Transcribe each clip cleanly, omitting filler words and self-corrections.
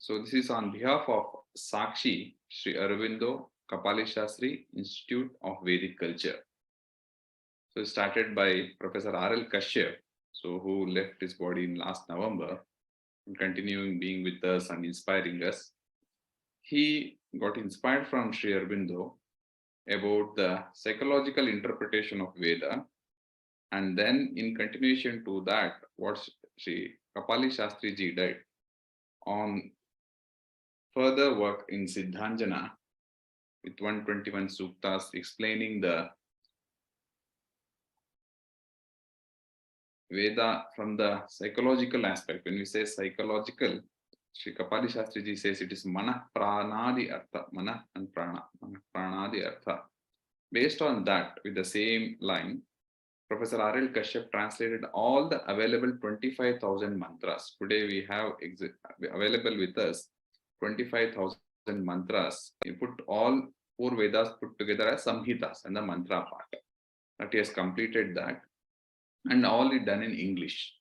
So this is on behalf of SAKSHI, Sri Aurobindo Kapali Shastri Institute of Vedic Culture. So it started by Professor R.L. Kashyap, so who left his body in last November, and continuing being with us and inspiring us. He got inspired from Sri Aurobindo about the psychological interpretation of Veda, and then in continuation to that, what Sri Kapali Shastri ji did on further work in Siddhanjana with 121 suktas explaining the Veda from the psychological aspect. When we say psychological, Sri Kapali Shastri ji says it is mana pranadi artha, mana and prana, mana pranadi artha. Based on that, with the same line, Professor R.L. Kashyap translated all the available 25,000 mantras. Today we have available with us 25,000 mantras. We put all four Vedas put together as Samhitas and the mantra part. That he has completed that, and all it done in English.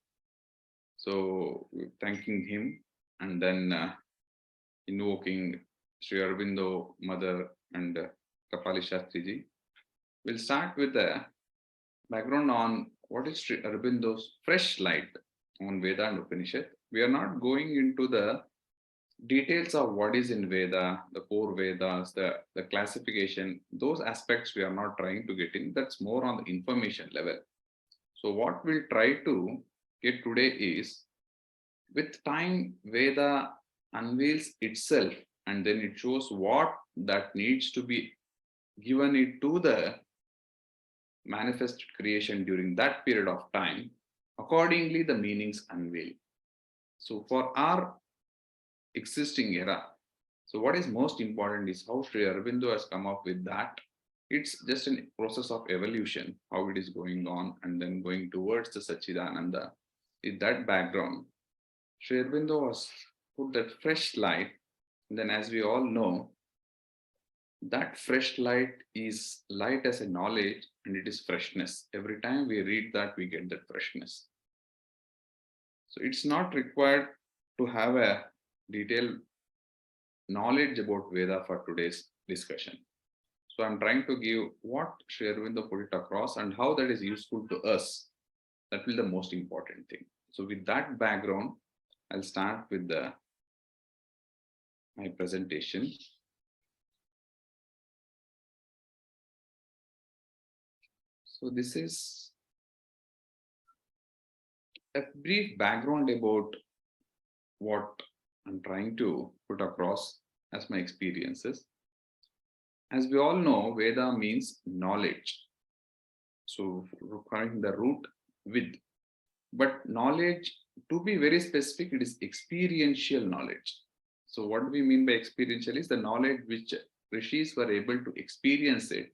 So thanking him, and then invoking Sri Aurobindo Mother and Kapali Shastri ji. We'll start with the background on what is Sri Aurobindo's fresh light on Veda and Upanishad. We are not going into the details of what is in Veda, the four Vedas, the classification. Those aspects we are not trying to get in. That's more on the information level. So what we'll try to get today is, with time, Veda unveils itself, and then it shows what that needs to be given it to the manifested creation during that period of time. Accordingly, the meanings unveil. So for our existing era, so what is most important is how Sri Aurobindo has come up with that. It's just a process of evolution, how it is going on, and then going towards the Sachidananda. With that background, Sri Aurobindo has put that fresh light. And then, as we all know, that fresh light is light as a knowledge, and it is freshness. Every time we read that, we get that freshness. So it's not required to have a detailed knowledge about Veda for today's discussion. So I'm trying to give what Sri Aurobindo put it across and how that is useful to us. That will be the most important thing. So with that background, I'll start with my presentation. So this is a brief background about what I'm trying to put across as my experiences. As we all know, Veda means knowledge. So requiring the root with. But knowledge, to be very specific, it is experiential knowledge. So what do we mean by experiential is the knowledge which rishis were able to experience it.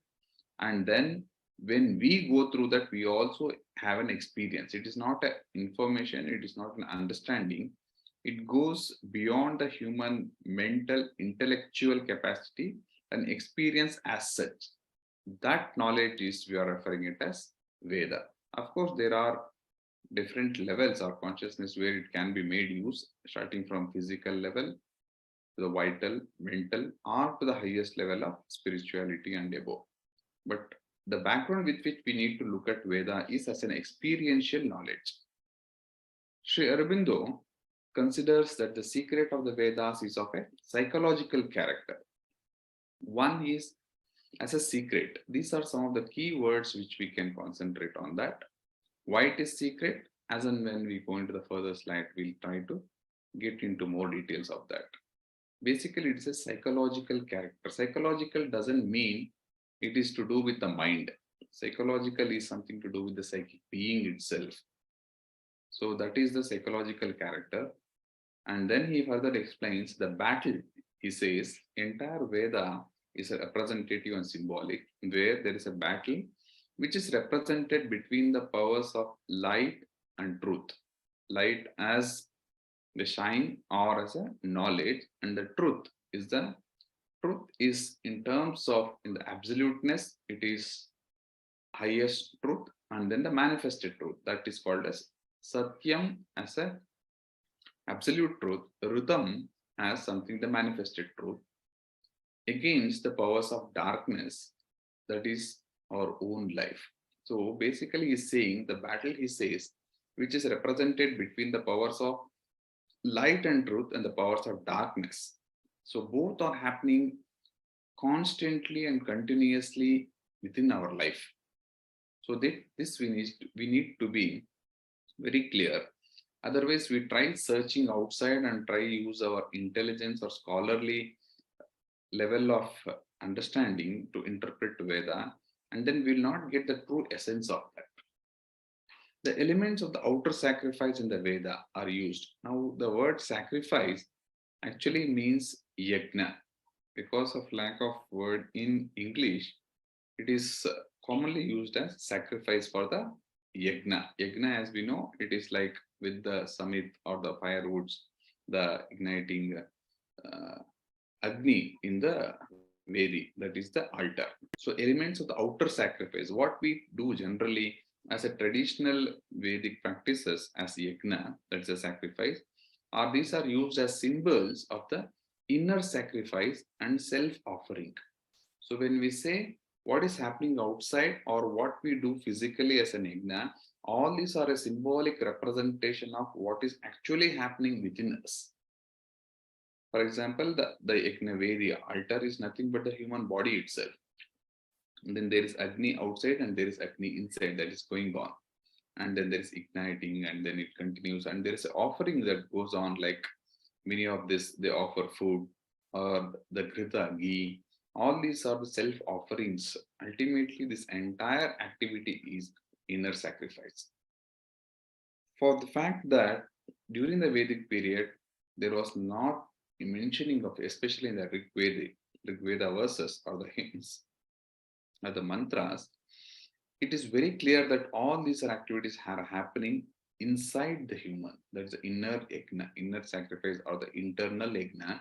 And then when we go through that, we also have an experience. It is not an information, it is not an understanding. It goes beyond the human mental, intellectual capacity and experience as such. That knowledge is, we are referring it as Veda. Of course, there are different levels of consciousness where it can be made use, starting from physical level to the vital, mental, or to the highest level of spirituality and above. But the background with which we need to look at Veda is as an experiential knowledge. Sri Aurobindo considers that the secret of the Vedas is of a psychological character. One is as a secret. These are some of the key words which we can concentrate on that. Why it is secret? As and when we go into the further slide, we'll try to get into more details of that. Basically, it's a psychological character. Psychological doesn't mean it is to do with the mind. Psychological is something to do with the psychic being itself. So that is the psychological character. And then he further explains the battle. He says, entire Veda is a representative and symbolic, where there is a battle which is represented between the powers of light and truth. Light as the shine or as a knowledge, and the truth is in terms of, in the absoluteness, it is highest truth, and then the manifested truth, that is called as Satyam as a absolute truth, Rutam as something the manifested truth against the powers of darkness, that is our own life. So basically, he's saying the battle, he says, which is represented between the powers of light and truth and the powers of darkness. So both are happening constantly and continuously within our life. So this we need to be very clear. Otherwise, we try searching outside and try use our intelligence or scholarly level of understanding to interpret Veda, and then we'll not get the true essence of that. The elements of the outer sacrifice in the Veda are used. Now, the word sacrifice actually means yajna. Because of lack of word in English, it is commonly used as sacrifice for the yajna. Yajna, as we know, it is like with the samit or the firewoods, the igniting Agni in the Vedi, that is the altar. So elements of the outer sacrifice, what we do generally as a traditional Vedic practices as yajna, that's a sacrifice, or these are used as symbols of the inner sacrifice and self-offering. So when we say what is happening outside or what we do physically as an yajna, all these are a symbolic representation of what is actually happening within us. For example, the Yajna altar is nothing but the human body itself. And then there is Agni outside and there is Agni inside that is going on. And then there is igniting and then it continues. And there is an offering that goes on, like many of this, they offer food or the Grita, ghee. All these are the self offerings. Ultimately, this entire activity is inner sacrifice. For the fact that during the Vedic period, there was not a mentioning of, especially in the Rig Veda verses or the hymns or the mantras, it is very clear that all these activities are happening inside the human. That's the inner yajna, inner sacrifice or the internal yajna.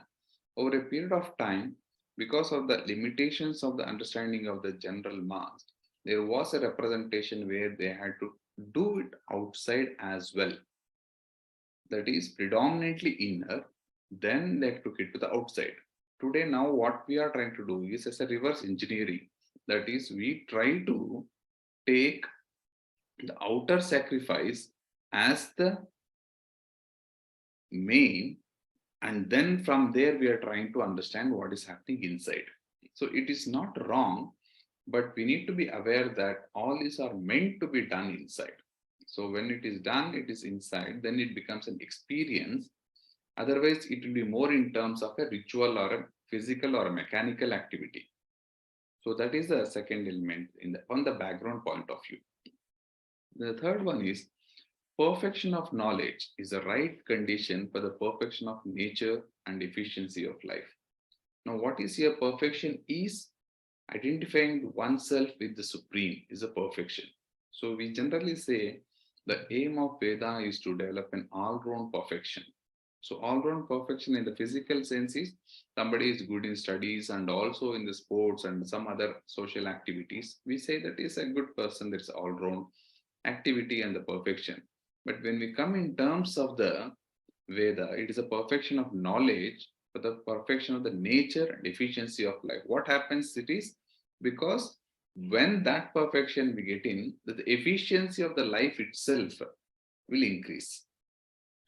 Over a period of time, because of the limitations of the understanding of the general mass, there was a representation where they had to do it outside as well. That is predominantly inner, then they took it to the outside. Today, now what we are trying to do is as a reverse engineering. That is, we try to take the outer sacrifice as the main, and then from there we are trying to understand what is happening inside. So it is not wrong, but we need to be aware that all these are meant to be done inside. So when it is done, it is inside, then it becomes an experience. Otherwise, it will be more in terms of a ritual or a physical or a mechanical activity. So that is the second element on the background point of view. The third one is perfection of knowledge is the right condition for the perfection of nature and efficiency of life. Now, what is here perfection is identifying oneself with the supreme is a perfection. So we generally say the aim of Veda is to develop an all-round perfection. So all-round perfection in the physical sense is somebody is good in studies and also in the sports and some other social activities. We say that is a good person, that's all-round activity and the perfection. But when we come in terms of the Veda, it is a perfection of knowledge, for the perfection of the nature and efficiency of life. What happens? It is because when that perfection we get in, the efficiency of the life itself will increase.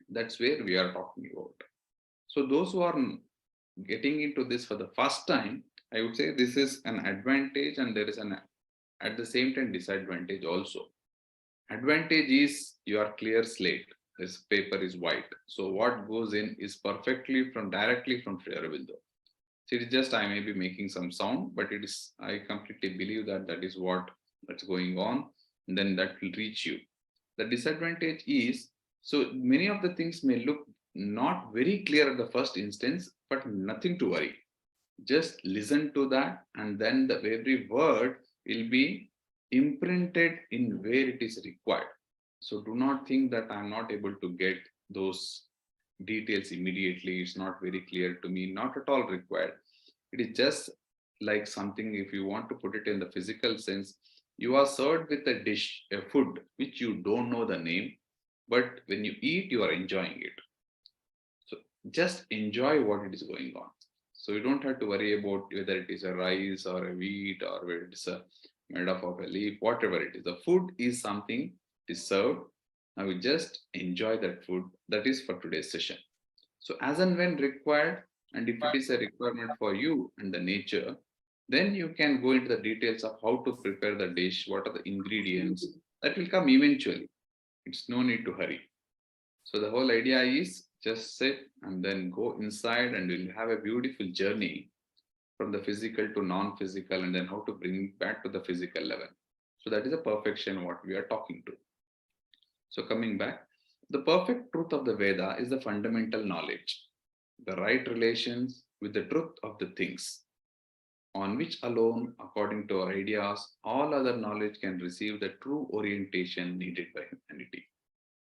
That's where we are talking about. So those who are getting into this for the first time, I would say this is an advantage and there is an at the same time disadvantage also. Advantage is your clear slate. This paper is white. So what goes in is perfectly from directly from Aurobindo. So it is just I may be making some sound, but it is I completely believe that that is what that's going on. And then that will reach you. The disadvantage is so many of the things may look not very clear at the first instance, but nothing to worry. Just listen to that, and then the every word will be imprinted in where it is required. So do not think that I'm not able to get those details immediately. It's not very clear to me, not at all required. It is just like something, if you want to put it in the physical sense, you are served with a dish, a food, which you don't know the name, but when you eat, you are enjoying it. So just enjoy what it is going on. So you don't have to worry about whether it is a rice or a wheat or whether it's made up of a leaf, whatever it is. The food is something is served. Now we just enjoy that food. That is for today's session. So as and when required, and if it is a requirement for you and the nature, then you can go into the details of how to prepare the dish, what are the ingredients. That will come eventually. It's no need to hurry. So the whole idea is just sit and then go inside and we'll have a beautiful journey from the physical to non-physical and then how to bring it back to the physical level. So that is a perfection what we are talking to. So coming back, the perfect truth of the Veda is the fundamental knowledge, the right relations with the truth of the things, on which alone, according to our ideas, all other knowledge can receive the true orientation needed by humanity.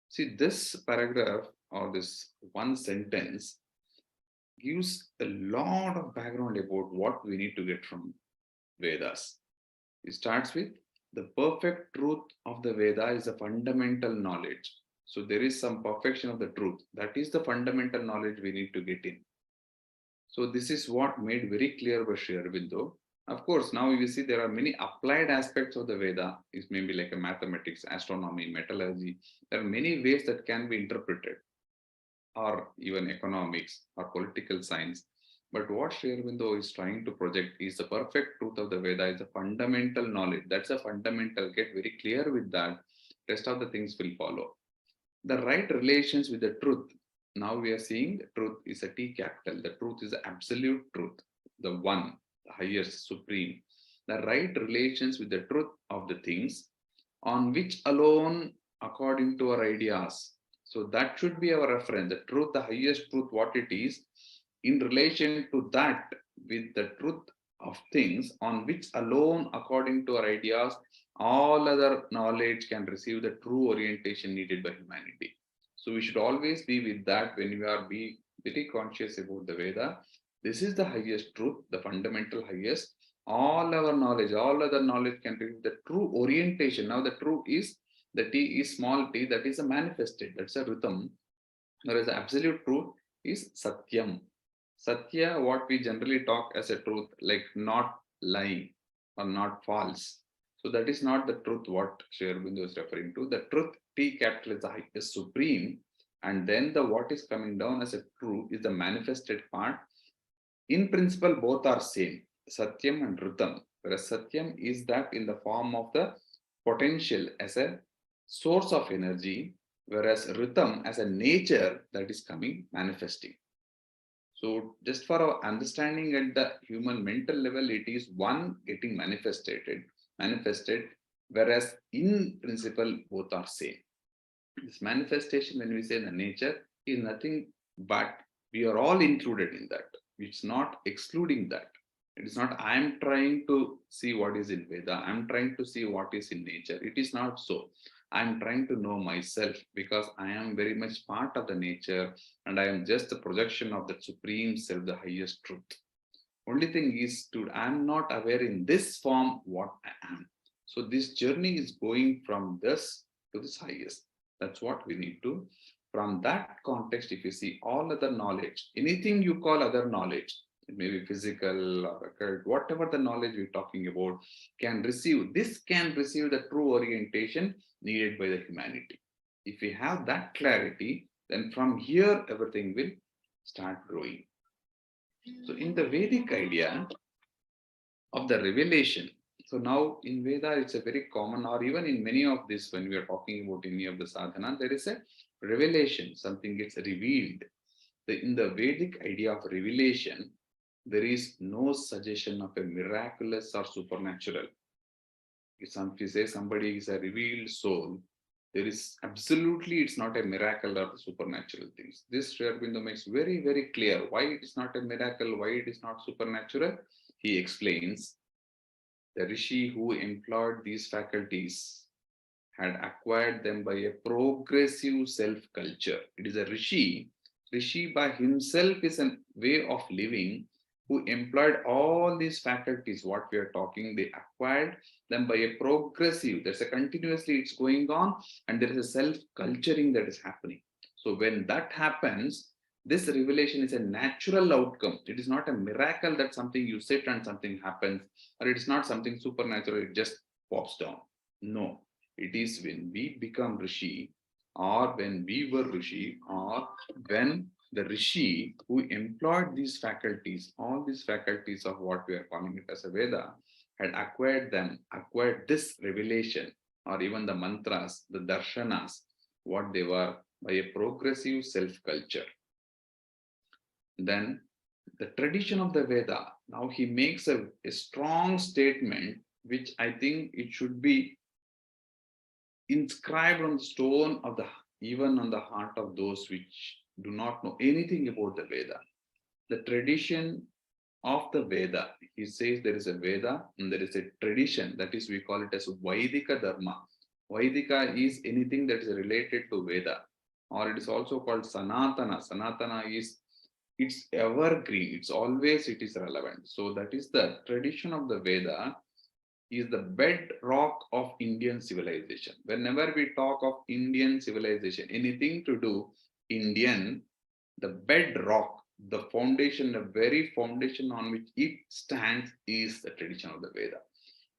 See, this paragraph or this one sentence gives a lot of background about what we need to get from Vedas. It starts with the perfect truth of the Veda is a fundamental knowledge. So there is some perfection of the truth. That is the fundamental knowledge we need to get in. So this is what made very clear by Sri Aurobindo. Of course, now you see there are many applied aspects of the Veda. It may be like a mathematics, astronomy, metallurgy. There are many ways that can be interpreted, or even economics or political science. But what Sri Aurobindo is trying to project is the perfect truth of the Veda is the fundamental knowledge. That's a fundamental. Get very clear with that. Rest of the things will follow. The right relations with the truth. Now we are seeing the truth is a T capital. The truth is the absolute truth, the one, the highest, supreme. The right relations with the truth of the things on which alone, according to our ideas. So that should be our reference. The truth, the highest truth, what it is, in relation to that, with the truth of things on which alone, according to our ideas, all other knowledge can receive the true orientation needed by humanity. So we should always be with that when we are be very conscious about the Veda. This is the highest truth, the fundamental highest. All our knowledge, all other knowledge can receive the true orientation. Now the true is the T is small t, that is a manifested, that's a rhythm. Whereas the absolute truth is Satyam. Satya, what we generally talk as a truth, like not lying or not false. So that is not the truth what Sri Aurobindo is referring to. The truth, T capital is the highest supreme, and then the what is coming down as a true is the manifested part. In principle, both are same, Satyam and Ritam. Whereas Satyam is that in the form of the potential as a source of energy, whereas Ritam as a nature that is coming manifesting. So just for our understanding at the human mental level, it is one getting manifested, whereas in principle, both are same. This manifestation, when we say the nature, is nothing but we are all included in that. It's not excluding that. It is not I am trying to see what is in Veda. I am trying to see what is in nature. It is not so. I am trying to know myself because I am very much part of the nature and I am just a projection of the supreme self, the highest truth. Only thing is to I am not aware in this form what I am. So this journey is going from this to this highest. That's what we need to. From that context, if you see all other knowledge, anything you call other knowledge, it may be physical or occult, whatever the knowledge we're talking about, can receive the true orientation needed by the humanity. If we have that clarity, then from here everything will start growing. So in the Vedic idea of the revelation, so now in Veda it's a very common, or even in many of this, when we are talking about any of the sadhana, there is a revelation, something gets revealed. In the Vedic idea of revelation, there is no suggestion of a miraculous or supernatural. If you say somebody is a revealed soul, there is absolutely, it's not a miracle or supernatural things. This Sri Aurobindo makes very, very clear why it is not a miracle, why it is not supernatural. He explains the rishi who employed these faculties had acquired them by a progressive self-culture. It is a rishi. Rishi by himself is a way of living who employed all these faculties, what we are talking, they acquired them by a progressive, there's a continuously it's going on, and there is a self-culturing that is happening. So when that happens, This revelation is a natural outcome. It is not a miracle that something you sit and something happens, or it is not something supernatural, it just pops down. No, it is when we become Rishi, or when we were Rishi, or when the Rishi who employed these faculties, all these faculties of what we are calling it as a Veda, had acquired this revelation, or even the mantras, the darshanas, what they were, by a progressive self culture. Then the tradition of the Veda, now he makes a strong statement, which I think it should be inscribed on the stone of the, even on the heart of those which do not know anything about the Veda. The tradition of the Veda, he says there is a Veda and there is a tradition, that is, we call it as Vaidika Dharma. Vaidika is anything that is related to Veda, or it is also called Sanatana. Sanatana is, it's evergreen, it's always, it is relevant. So that is the tradition of the Veda, is the bedrock of Indian civilization. Whenever we talk of Indian civilization, anything to do Indian, the bedrock, the foundation, the very foundation on which it stands is the tradition of the Veda.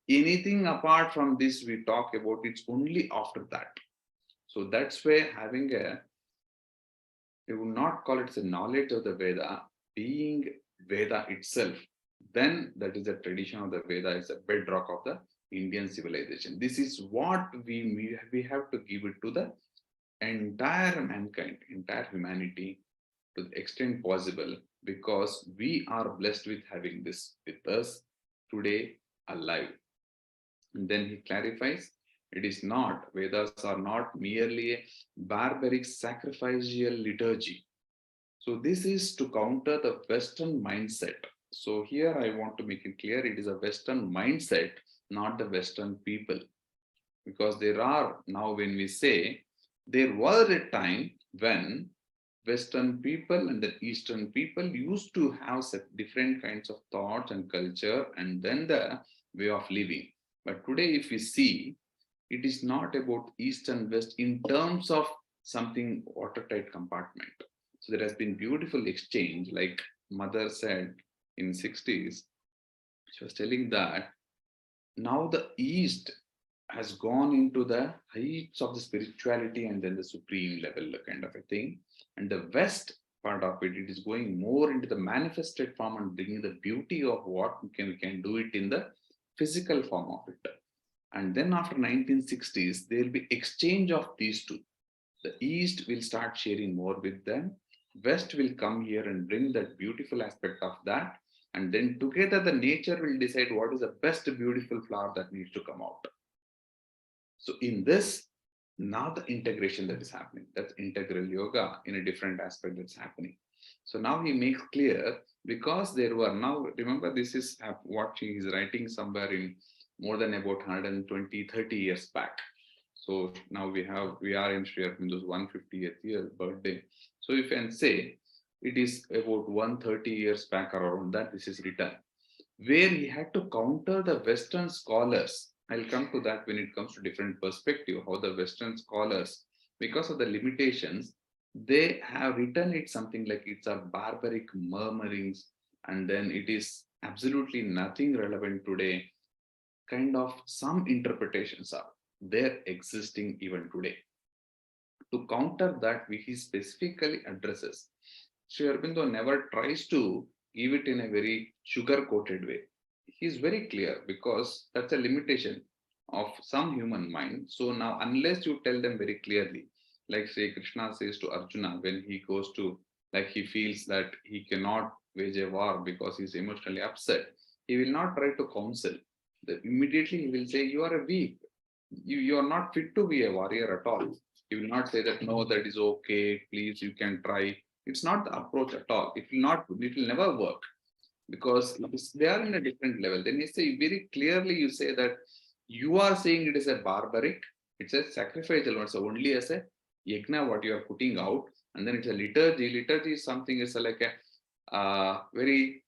Anything apart from this we talk about, it's only after that. So that's why having a, we would not call it the knowledge of the Veda, being Veda itself, then that is the tradition of the Veda, is a bedrock of the Indian civilization. This is what we have to give it to the entire mankind, entire humanity, to the extent possible, because we are blessed with having this with us today alive. And then he clarifies, it is not, Vedas are not merely a barbaric sacrificial liturgy. So this is to counter the Western mindset. So here I want to make it clear, it is a Western mindset, not the Western people. Because there are, now when we say, there was a time when Western people and the Eastern people used to have different kinds of thoughts and culture, and then the way of living. But today, if we see, it is not about East and West in terms of something watertight compartment. So there has been beautiful exchange, like Mother said in 60s. She was telling that now the East has gone into the heights of the spirituality and then the supreme level kind of a thing. And the West part of it, it is going more into the manifested form and bringing the beauty of what we can do it in the physical form of it. And then after 1960s, there will be exchange of these two. The East will start sharing more with them. West will come here and bring that beautiful aspect of that. And then together the nature will decide what is the best beautiful flower that needs to come out. So in this, now the integration that is happening, that's integral yoga in a different aspect that's happening. So now he makes clear, because there were now, remember this is what he is writing somewhere in more than about 120, 30 years back. So now we are in Sri Aurobindo's 150th year birthday. So if I can say it is about 130 years back around that this is written, where he had to counter the Western scholars. I'll come to that when it comes to different perspective, how the Western scholars, because of the limitations, they have written it something like it's a barbaric murmurings, and then it is absolutely nothing relevant today. Kind of some interpretations are there existing even today. To counter that, he specifically addresses. Sri Aurobindo never tries to give it in a very sugar-coated way. He is very clear, because that's a limitation of some human mind. So now, unless you tell them very clearly, like say Krishna says to Arjuna when he goes to, like he feels that he cannot wage a war because he's emotionally upset, he will not try to counsel. Immediately he will say, you are a weak. You are not fit to be a warrior at all. He will not say that, no, that is okay, please, you can try. It's not the approach at all. It will never work, because they are in a different level. Then you say very clearly, you say that you are saying it is a barbaric, it's a sacrificial one. So only as a yajna, what you are putting out, and then it's a liturgy. Liturgy is something, is like a very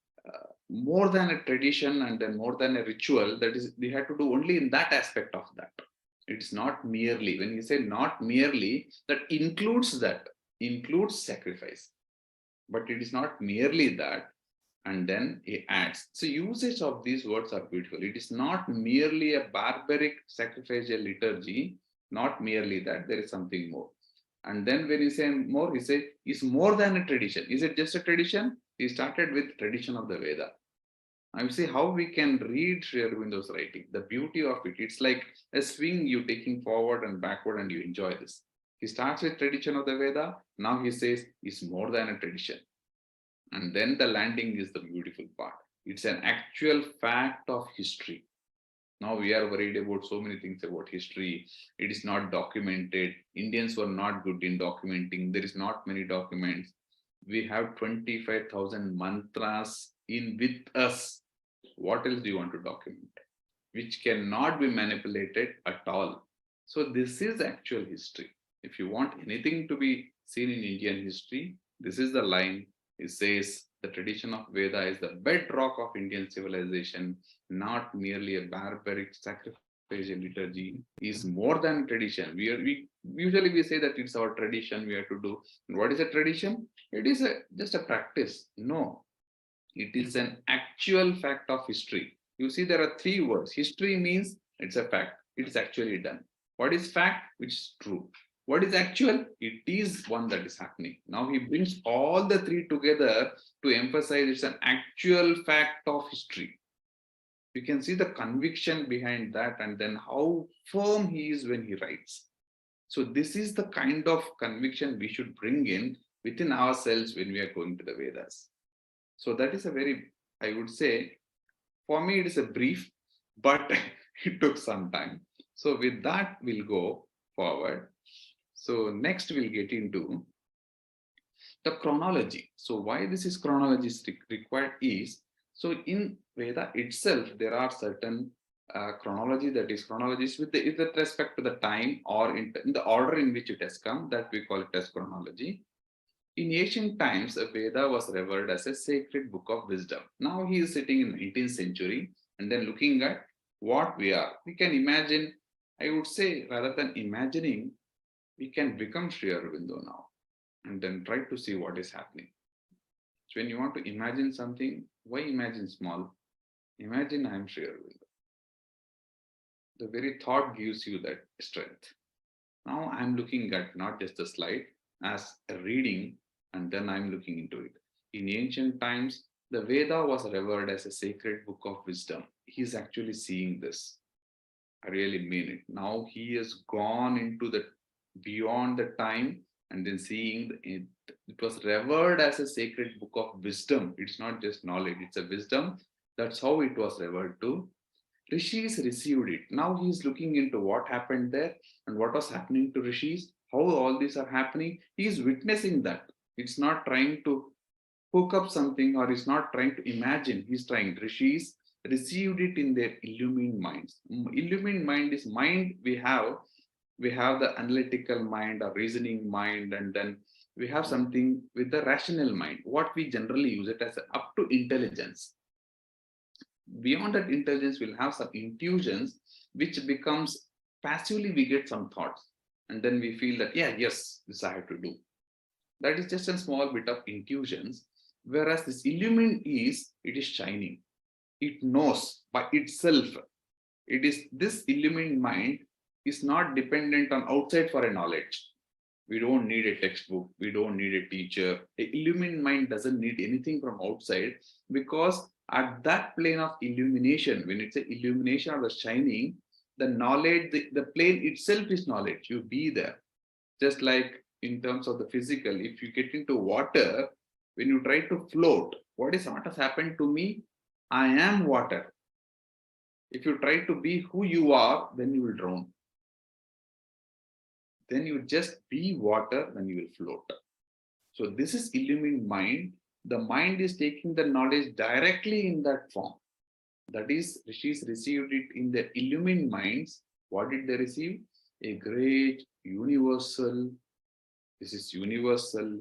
more than a tradition and then more than a ritual. That is, we have to do only in that aspect of that. It's not merely, when you say not merely, that includes sacrifice. But it is not merely that. And then he adds. So usage of these words are beautiful. It is not merely a barbaric sacrificial liturgy, not merely that, there is something more. And then when he say more, he say, is more than a tradition. Is it just a tradition? He started with tradition of the Veda. I see how we can read Sri Aurobindo's writing, the beauty of it. It's like a swing you taking forward and backward and you enjoy this. He starts with tradition of the Veda. Now he says it's more than a tradition. And then the landing is the beautiful part. It's an actual fact of history. Now we are worried about so many things about history. It is not documented. Indians were not good in documenting. There is not many documents. We have 25,000 mantras in with us. What else do you want to document? Which cannot be manipulated at all. So this is actual history. If you want anything to be seen in Indian history, this is the line. It says the tradition of Veda is the bedrock of Indian civilization, not merely a barbaric sacrificial liturgy, is more than tradition. We usually say that it's our tradition we have to do. And what is a tradition? It is just a practice. No, it is an actual fact of history. You see, there are three words. History means it's a fact. It is actually done. What is fact? Which is true. What is actual? It is one that is happening. Now he brings all the three together to emphasize it's an actual fact of history. You can see the conviction behind that and then how firm he is when he writes. So this is the kind of conviction we should bring in within ourselves when we are going to the Vedas. So that is a very, I would say, for me it is a brief, but it took some time. So with that, we'll go forward. So next we'll get into the chronology. So why this is chronology required is, so in Veda itself, there are certain chronology, that is chronologies with respect to the time or in the order in which it has come, that we call it as chronology. In ancient times, a Veda was revered as a sacred book of wisdom. Now he is sitting in 19th century and then looking at what we are. We can imagine, I would say, rather than imagining, we can become Sri Aurobindo now and then try to see what is happening. So when you want to imagine something, why imagine small? Imagine I am Sri Aurobindo. The very thought gives you that strength. Now I'm looking at not just a slide as a reading, and then I'm looking into it. In ancient times, the Veda was revered as a sacred book of wisdom. He's actually seeing this. I really mean it. Now he has gone into the beyond the time and then seeing it. It was revered as a sacred book of wisdom. It's not just knowledge, it's a wisdom. That's how it was revered to. Rishis received it. Now he is looking into what happened there and what was happening to Rishis, how all these are happening. He is witnessing that. It's not trying to hook up something or is not trying to imagine. He's trying. Rishis received it in their illumined minds. Illumined mind is mind we have. We have the analytical mind or reasoning mind, and then we have something with the rational mind. What we generally use it as up to intelligence. Beyond that intelligence, we'll have some intuitions, which becomes passively we get some thoughts. And then we feel that, yeah, yes, this I have to do. That is just a small bit of intuitions. Whereas this illumined is, it is shining. It knows by itself. It is this illumined mind is not dependent on outside for a knowledge. We don't need a textbook. We don't need a teacher. A illumined mind doesn't need anything from outside, because at that plane of illumination, when it's an illumination or the shining, the knowledge, the plane itself is knowledge. You be there. Just like in terms of the physical, if you get into water, when you try to float, what has happened to me? I am water. If you try to be who you are, then you will drown. Then you just be water, then you will float. So this is illumined mind. The mind is taking the knowledge directly in that form. That is, Rishis received it in their illumined minds. What did they receive? A great universal, this is universal,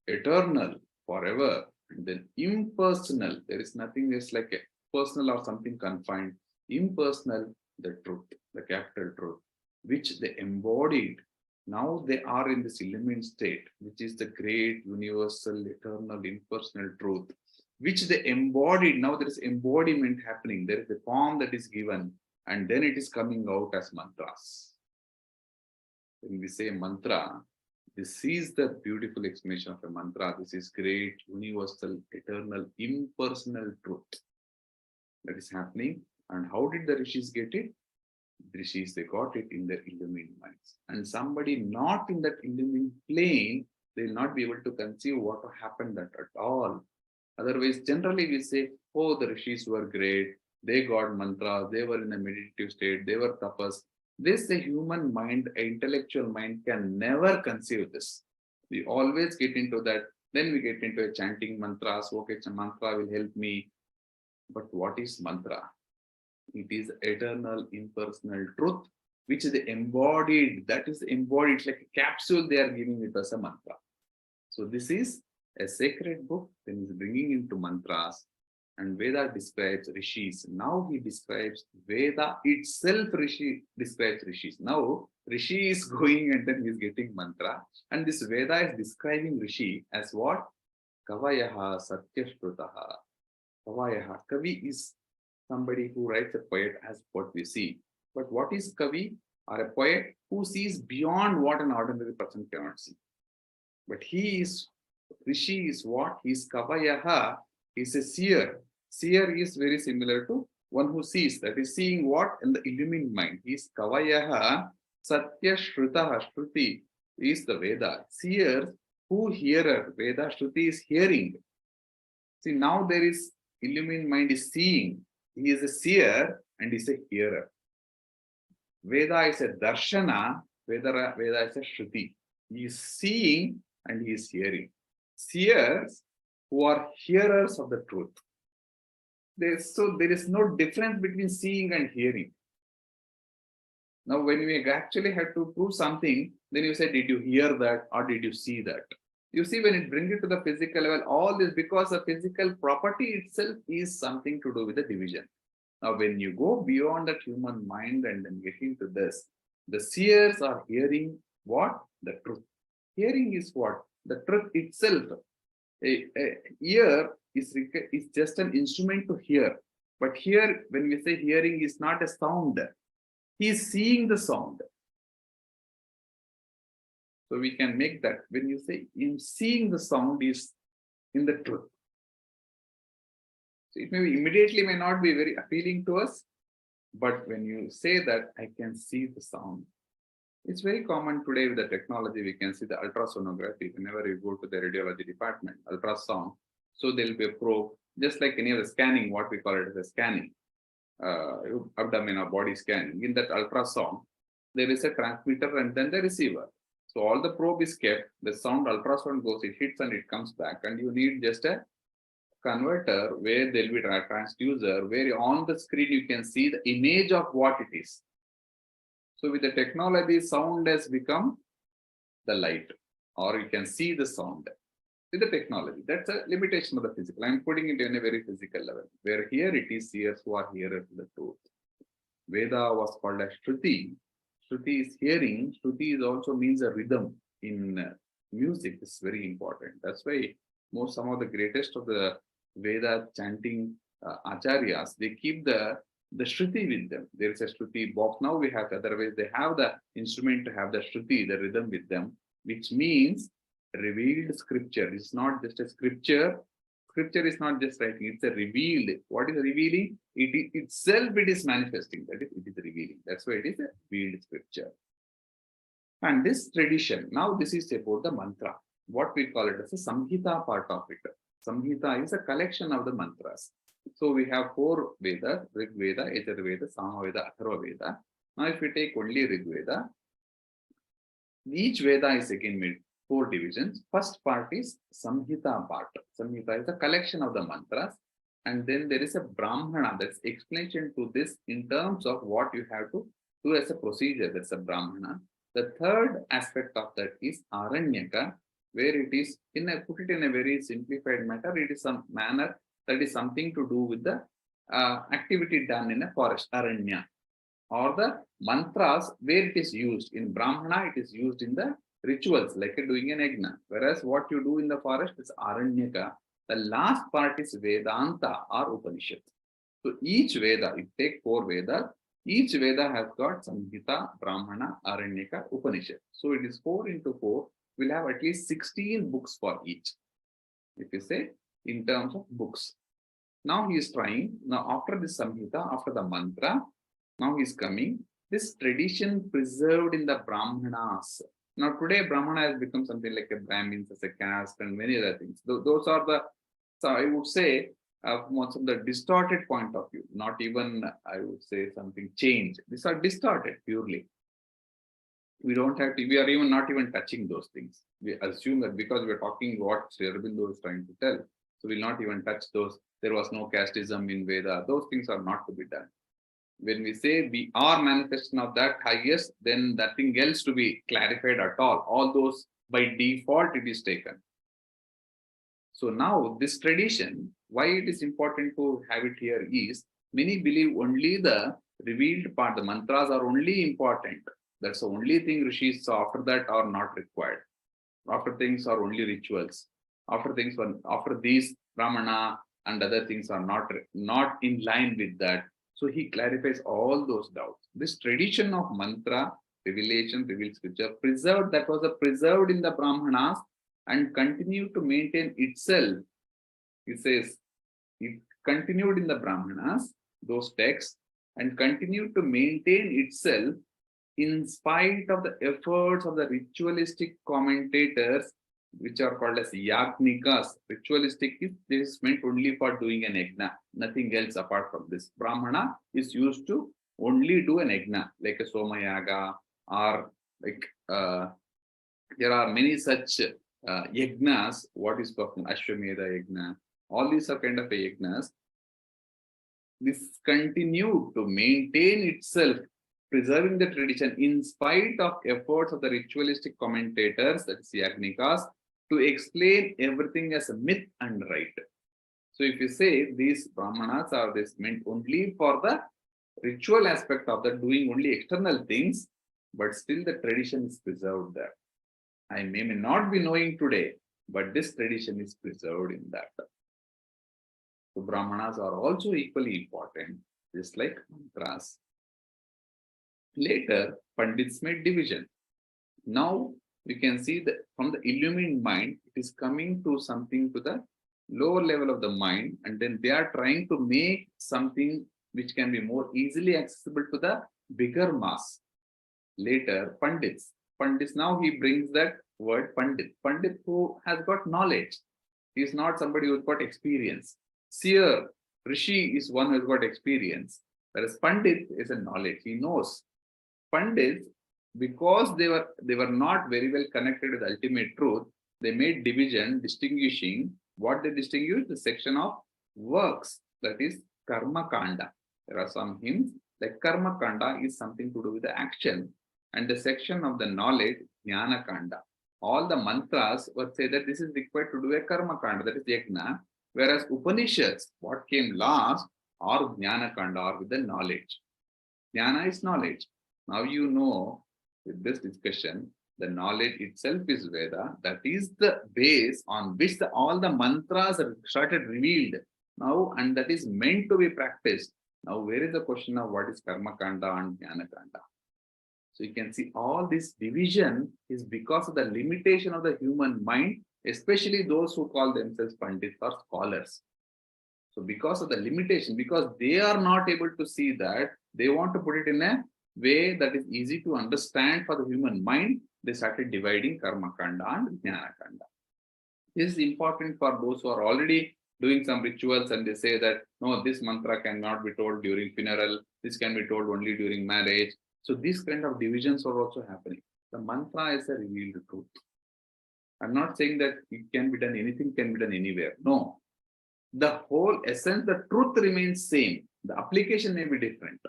eternal, forever, and then impersonal. There is nothing else like a personal or something confined. Impersonal, the truth, the capital truth, which they embodied Now they are in this illumined state, which is the great, universal, eternal, impersonal truth, which they embodied. Now there is embodiment happening. There is a form that is given, and then it is coming out as mantras. When we say mantra, this is the beautiful explanation of a mantra. This is great, universal, eternal, impersonal truth that is happening. And how did the rishis get it? The rishis, they got it in their illumined minds. And somebody not in that illumined plane, they will not be able to conceive what happened that at all. Otherwise, generally we say, oh, the rishis were great. They got mantras. They were in a meditative state. They were tapas. This, the human mind, intellectual mind can never conceive this. We always get into that. Then we get into a chanting mantras. Okay, mantra will help me. But what is mantra? It is eternal, impersonal truth, which is embodied. That is embodied. It's like a capsule they are giving it as a mantra. So this is a sacred book. Then he's bringing into mantras. And Veda describes rishis. Now he describes Veda itself. Rishi describes rishis. Now rishi is going and then he's getting mantra. And this Veda is describing rishi as what? Kavayaha satyashrutaha. Kavayaha. Kavi is somebody who writes a poet as what we see. But what is Kavi? Or a poet who sees beyond what an ordinary person cannot see. But he is, rishi is what? He is Kavayaha. He is a seer. Seer is very similar to one who sees. That is seeing what? In the illumined mind. He is Kavayaha. Satya Shrutaha. Shruti is the Veda. Seer who hearer. Veda Shruti is hearing. See, now there is illumined mind is seeing. He is a seer and he is a hearer. Veda is a darshana. Veda is a Shruti. He is seeing and he is hearing. Seers who are hearers of the truth. So there is no difference between seeing and hearing. Now, when we actually have to prove something, then you say, did you hear that or did you see that? You see, when it brings it to the physical level, all this because the physical property itself is something to do with the division. Now, when you go beyond that human mind and then get into this, the seers are hearing what? The truth. Hearing is what? The truth itself. A ear is just an instrument to hear. But here, when we say hearing is not a sound, he is seeing the sound. So we can make that when you say in seeing the sound is in the truth. So it immediately may not be very appealing to us, but when you say that I can see the sound, it's very common today with the technology. We can see the ultrasonography whenever you go to the radiology department, ultrasound. So there will be a probe, just like any other scanning, what we call it as a scanning, abdomen or body scanning. In that ultrasound, there is a transmitter and then the receiver. So all the probe is kept, the sound ultrasound goes, it hits and it comes back, and you need just a converter where there will be a transducer, where on the screen you can see the image of what it is. So with the technology, sound has become the light, or you can see the sound with the technology. That's a limitation of the physical. I'm putting it in a very physical level, where here it is seers who are hearers of the truth. Veda was called as Shruti. Shruti is hearing. Shruti is also means a rhythm in music. This is very important. That's why some of the greatest of the Veda chanting acharyas, they keep the Shruti with them. There is a Shruti box. Now we have, otherwise they have the instrument to have the Shruti, the rhythm with them, which means revealed scripture. It's not just a scripture. Scripture is not just writing, it's a revealed. What is revealing? It itself, it is manifesting. That is, it is revealing. That's why it is a revealed scripture. And this tradition, now this is about the mantra. What we call it as a Samhita part of it. Samhita is a collection of the mantras. So we have 4 Vedas: Rig Veda, Yajur Veda, Samaveda, Atharva Veda. Now if we take only Rig Veda, each Veda is again made 4 divisions. First part is Samhita part. Samhita is a collection of the mantras. And then there is a Brahmana, that's explanation to this in terms of what you have to do as a procedure. That's a Brahmana. The third aspect of that is Aranyaka, where it is, put it in a very simplified matter, it is some manner that is something to do with the activity done in a forest, Aranya. or the mantras where it is used. In Brahmana, it is used in the rituals, like doing an yajna. Whereas what you do in the forest is Aranyaka. The last part is Vedanta or Upanishad. So each Veda, if you take 4 Vedas, each Veda has got Samhita, Brahmana, Aranyaka, Upanishad. So it is 4 into 4. We'll have at least 16 books for each. If you say in terms of books. Now he is trying. Now after this Samhita, after the mantra, now he is coming. This tradition preserved in the Brahmanas. Now today Brahmana has become something like a Brahmins as a caste and many other things. Those are the, so I would say, most of the distorted point of view. Not even, I would say, something changed. These are distorted purely. We don't have to, we are even not even touching those things. We assume that because we are talking what Sri Aurobindo is trying to tell, so we'll not even touch those. There was no casteism in Veda. Those things are not to be done. When we say we are manifestation of that highest, then nothing else to be clarified at all. All those by default it is taken. So now this tradition, why it is important to have it here is, many believe only the revealed part, the mantras are only important. That's the only thing rishis saw. After that are not required. After things are only rituals. After these Brahmana and other things are not in line with that. So he clarifies all those doubts. This tradition of mantra, revelation, revealed scripture, preserved, that was preserved in the Brahmanas and continued to maintain itself. He says, it continued in the Brahmanas, those texts, and continued to maintain itself in spite of the efforts of the ritualistic commentators, which are called as yagnikas. Ritualistic is meant only for doing an yajna, nothing else apart from this. Brahmana is used to only do an yajna, like a Somayaga, or like there are many such yajnas. What is called Ashwamedha yajna? All these are kind of yajnas. This continued to maintain itself, preserving the tradition in spite of efforts of the ritualistic commentators, that is Yagnikas, to explain everything as a myth and right. So if you say these Brahmanas are this meant only for the ritual aspect of the doing only external things, but still the tradition is preserved there. I may not be knowing today, but this tradition is preserved in that. So Brahmanas are also equally important, just like mantras. Later, Pandits made division. Now we can see that from the illumined mind, it is coming to something to the lower level of the mind, and then they are trying to make something which can be more easily accessible to the bigger mass. Later, Pandits. Pandits, now he brings that word Pandit. Pandit who has got knowledge. He is not somebody who's got experience. Seer, Rishi is one who has got experience. Whereas Pandit is a knowledge. He knows. Pandits, because they were not very well connected with the ultimate truth, they made division, distinguishing what they distinguish, the section of works, that is karma kanda. There are some hymns like karma kanda is something to do with the action, and the section of the knowledge, jnana kanda. All the mantras would say that this is required to do a karma kanda, that is yajna, whereas Upanishads, what came last, are jnana kanda, or with the knowledge. Jnana is knowledge. Now you know, with this discussion, the knowledge itself is Veda. That is the base on which all the mantras are started revealed now, and that is meant to be practiced. Now, where is the question of what is Karma Kanda and Jnana Kanda? So you can see all this division is because of the limitation of the human mind, especially those who call themselves Pandits or scholars. So because of the limitation, because they are not able to see that, they want to put it in a way that is easy to understand for the human mind, they started dividing Karma Kanda and Jnana Kanda. This is important for those who are already doing some rituals and they say that, no, this mantra cannot be told during funeral, this can be told only during marriage. So these kind of divisions are also happening. The mantra is a revealed truth. I'm not saying that it can be done, anything can be done anywhere. No. The whole essence, the truth remains same. The application may be different.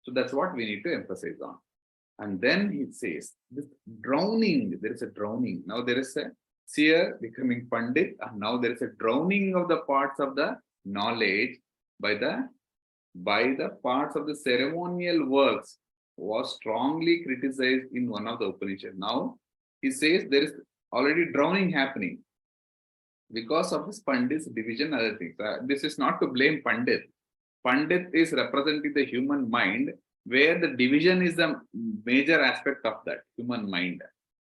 So that's what we need to emphasize on. And then he says, this drowning, there is a drowning. Now there is a seer becoming Pandit, and now there is a drowning of the parts of the knowledge by the by the parts of the ceremonial works was strongly criticized in one of the Upanishads. Now, he says there is already drowning happening because of this Pandit's division, other things. This is not to blame Pandit. Pandit is representing the human mind, where the division is the major aspect of that human mind.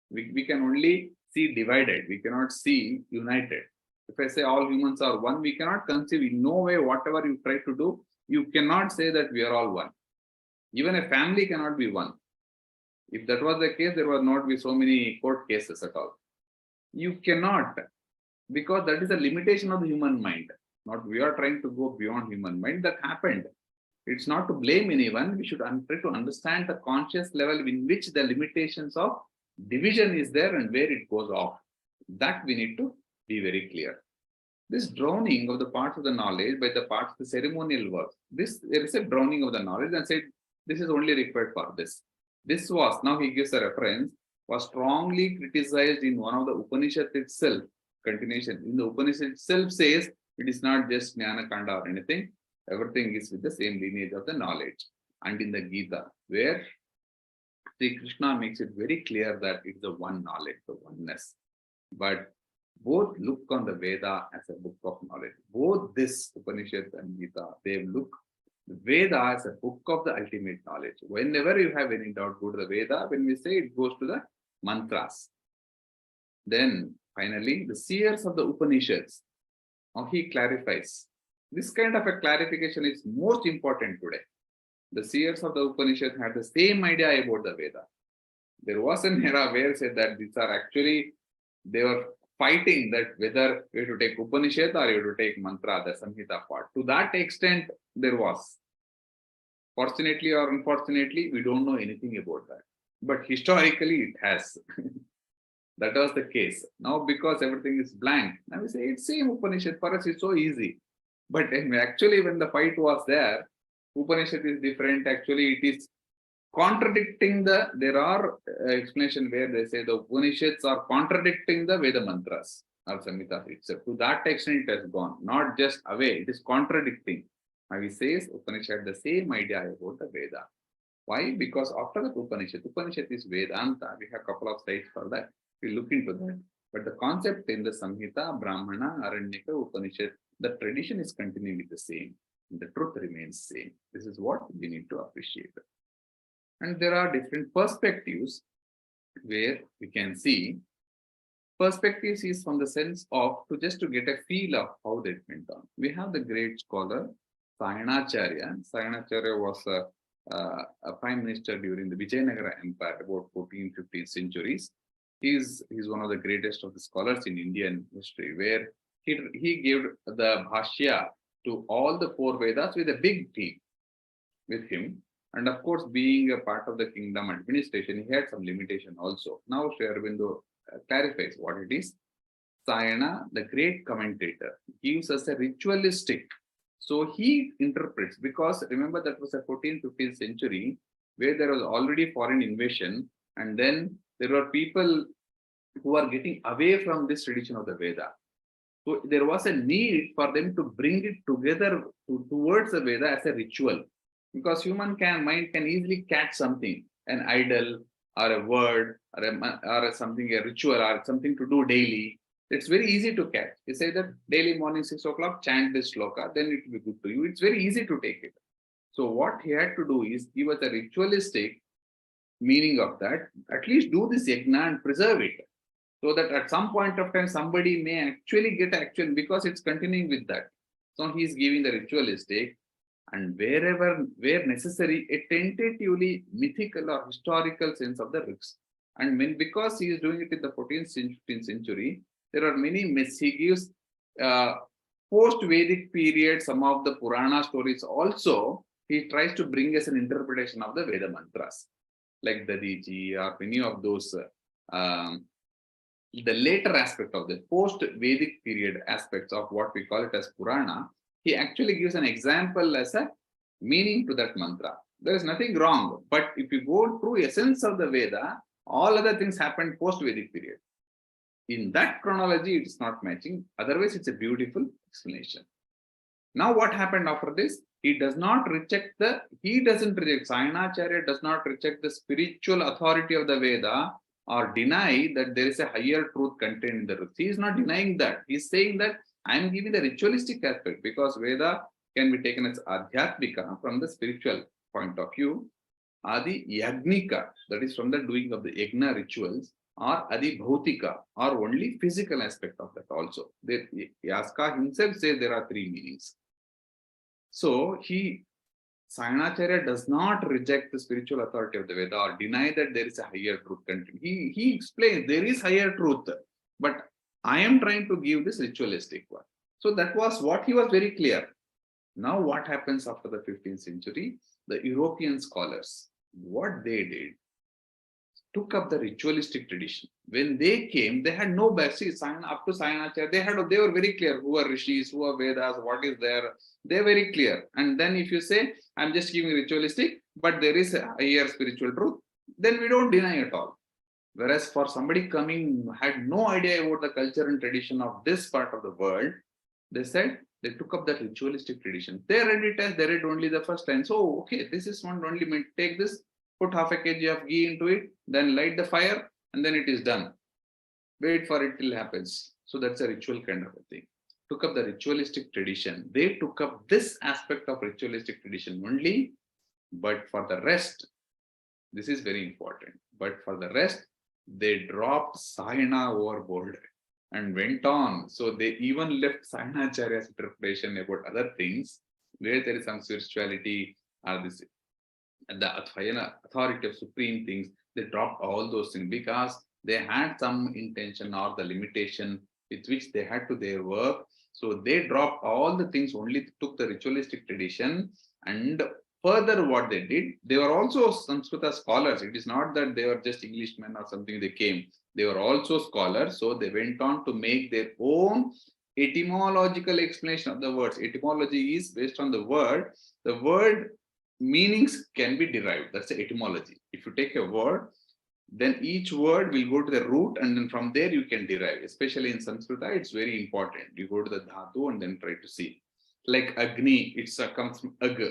We can only see divided, we cannot see united. If I say all humans are one, we cannot conceive in no way whatever you try to do, you cannot say that we are all one. Even a family cannot be one. If that was the case, there would not be so many court cases at all. You cannot, because that is a limitation of the human mind. Not we are trying to go beyond human mind. That happened. It's not to blame anyone. We should try to understand the conscious level in which the limitations of division is there and where it goes off. That we need to be very clear. This drowning of the parts of the knowledge by the parts of the ceremonial works. There is a drowning of the knowledge and said this is only required for this. This was, now he gives a reference, was strongly criticized in one of the Upanishad itself. Continuation in the Upanishad itself says it is not just Jnana Kanda or anything. Everything is with the same lineage of the knowledge. And in the Gita, where Sri Krishna makes it very clear that it's the one knowledge, the oneness. But both look on the Veda as a book of knowledge. Both this Upanishad and Gita, they look the Veda as a book of the ultimate knowledge. Whenever you have any doubt, go to the Veda. When we say it goes to the mantras. Then finally, the seers of the Upanishads. Now he clarifies. This kind of a clarification is most important today. The seers of the Upanishad had the same idea about the Veda. There was an era where said that these are actually, they were fighting that whether you have to take Upanishad or you have to take mantra, the Samhita part. To that extent, there was. Fortunately or unfortunately, we don't know anything about that. But historically, it has. That was the case. Now, because everything is blank, now we say it's same Upanishad. For us, it's so easy. But actually, when the fight was there, Upanishad is different. Actually, it is contradicting there are explanation where they say the Upanishads are contradicting the Veda mantras or Samhita itself. To that extent, it has gone, not just away, it is contradicting. Now he says Upanishad the same idea about the Veda. Why? Because after the Upanishad is Vedanta. We have a couple of sites for that. We look into that. But the concept in the Samhita, Brahmana, Aranyaka, Upanishad, the tradition is continuing with the same. The truth remains same. This is what we need to appreciate. And there are different perspectives where we can see. Perspectives is from the sense of to get a feel of how that went on. We have the great scholar Sayanacharya. Sayanacharya was a prime minister during the Vijayanagara Empire, about 14th, 15th centuries. He's one of the greatest of the scholars in Indian history, where he gave the Bhashya to all the 4 Vedas with a big team with him. And of course, being a part of the kingdom administration, he had some limitation also. Now, Sri Aurobindo clarifies what it is. Sayana, the great commentator, gives us a ritualistic. So he interprets, because remember that was a 14th, 15th century where there was already foreign invasion, and then there were people who are getting away from this tradition of the Veda. So there was a need for them to bring it together towards the Veda as a ritual, because human mind can easily catch something, an idol or a word or a ritual or something to do daily. It's very easy to catch. You say that daily morning 6 o'clock, chant this shloka, then it will be good to you. It's very easy to take it. So what he had to do is give us a ritualistic meaning of that. At least do this yajna and preserve it, so that at some point of time somebody may actually get action, because it's continuing with that. So he's giving the ritualistic, and where necessary, a tentatively mythical or historical sense of the risk. And because he is doing it in the 14th, 15th century, there are many myths. He gives post-Vedic period, some of the Purana stories also. He tries to bring us an interpretation of the Veda mantras, like Dadiji or many of those, the later aspect of the post-Vedic period aspects of what we call it as Purana. He actually gives an example as a meaning to that mantra. There is nothing wrong, but if you go through essence of the Veda, all other things happened post-Vedic period. In that chronology, it is not matching. Otherwise, it's a beautiful explanation. Now, what happened after this? He doesn't reject, Sayanacharya does not reject the spiritual authority of the Veda or deny that there is a higher truth contained in the truth. He is not denying that. He is saying that I am giving the ritualistic aspect, because Veda can be taken as Adhyatmika from the spiritual point of view. Adi Yagnika, that is from the doing of the Yagna rituals, or Adi Bhautika, or only physical aspect of that also. Yaska himself says there are three meanings. So Sayanacharya does not reject the spiritual authority of the Veda or deny that there is a higher truth content. He explains there is higher truth, but I am trying to give this ritualistic one. So that was what he was very clear. Now what happens after the 15th century? The European scholars, what they did, took up the ritualistic tradition. When they came, they had no basis. Up to Sayanacharya, they were very clear who are rishis, who are Vedas, what is there. They're very clear. And then if you say, I'm just giving ritualistic, but there is a higher spiritual truth, then we don't deny at all. Whereas for somebody coming who had no idea about the culture and tradition of this part of the world, they said they took up that ritualistic tradition. They read it as they read only the first line. So, okay, this is one only meant. Take this, put half a kg of ghee into it, then light the fire, and then it is done. Wait for it till it happens. So that's a ritual kind of a thing. Took up the ritualistic tradition. They took up this aspect of ritualistic tradition only, but for the rest, this is very important. But for the rest, they dropped Sayana overboard and went on. So they even left Sayanacharya's interpretation about other things, where there is some spirituality or this, the authority of supreme things. They dropped all those things because they had some intention or the limitation with which they had to their work. So they dropped all the things, only took the ritualistic tradition. And further what they did, they were also Sanskrita scholars. It is not that they were just Englishmen or something they came. They were also scholars. So they went on to make their own etymological explanation of the words. Etymology is based on the word. The word meanings can be derived. That's the etymology. If you take a word, then each word will go to the root, and then from there you can derive. Especially in Sanskrita, it's very important. You go to the dhatu and then try to see. Like Agni, it comes from Ag.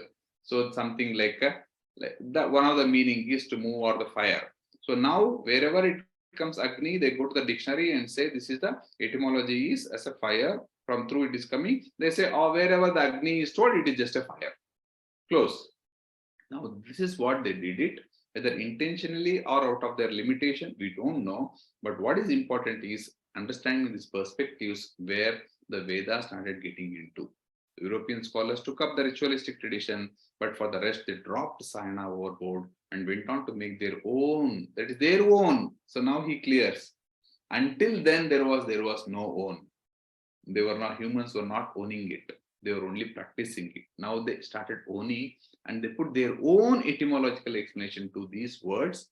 So something like that. One of the meaning is to move or the fire. So now wherever it comes Agni, they go to the dictionary and say this is the etymology is as a fire. From through it is coming. They say, oh, wherever the Agni is stored, it is just a fire. Close. Now this is what they did it. Whether intentionally or out of their limitation, we don't know. But what is important is understanding these perspectives where the Vedas started getting into. European scholars took up the ritualistic tradition, but for the rest, they dropped Sayana overboard and went on to make their own. That is their own. So now he clears. Until then, there was no own. They were not, humans were not owning it. They were only practicing it. Now they started owning, and they put their own etymological explanation to these words,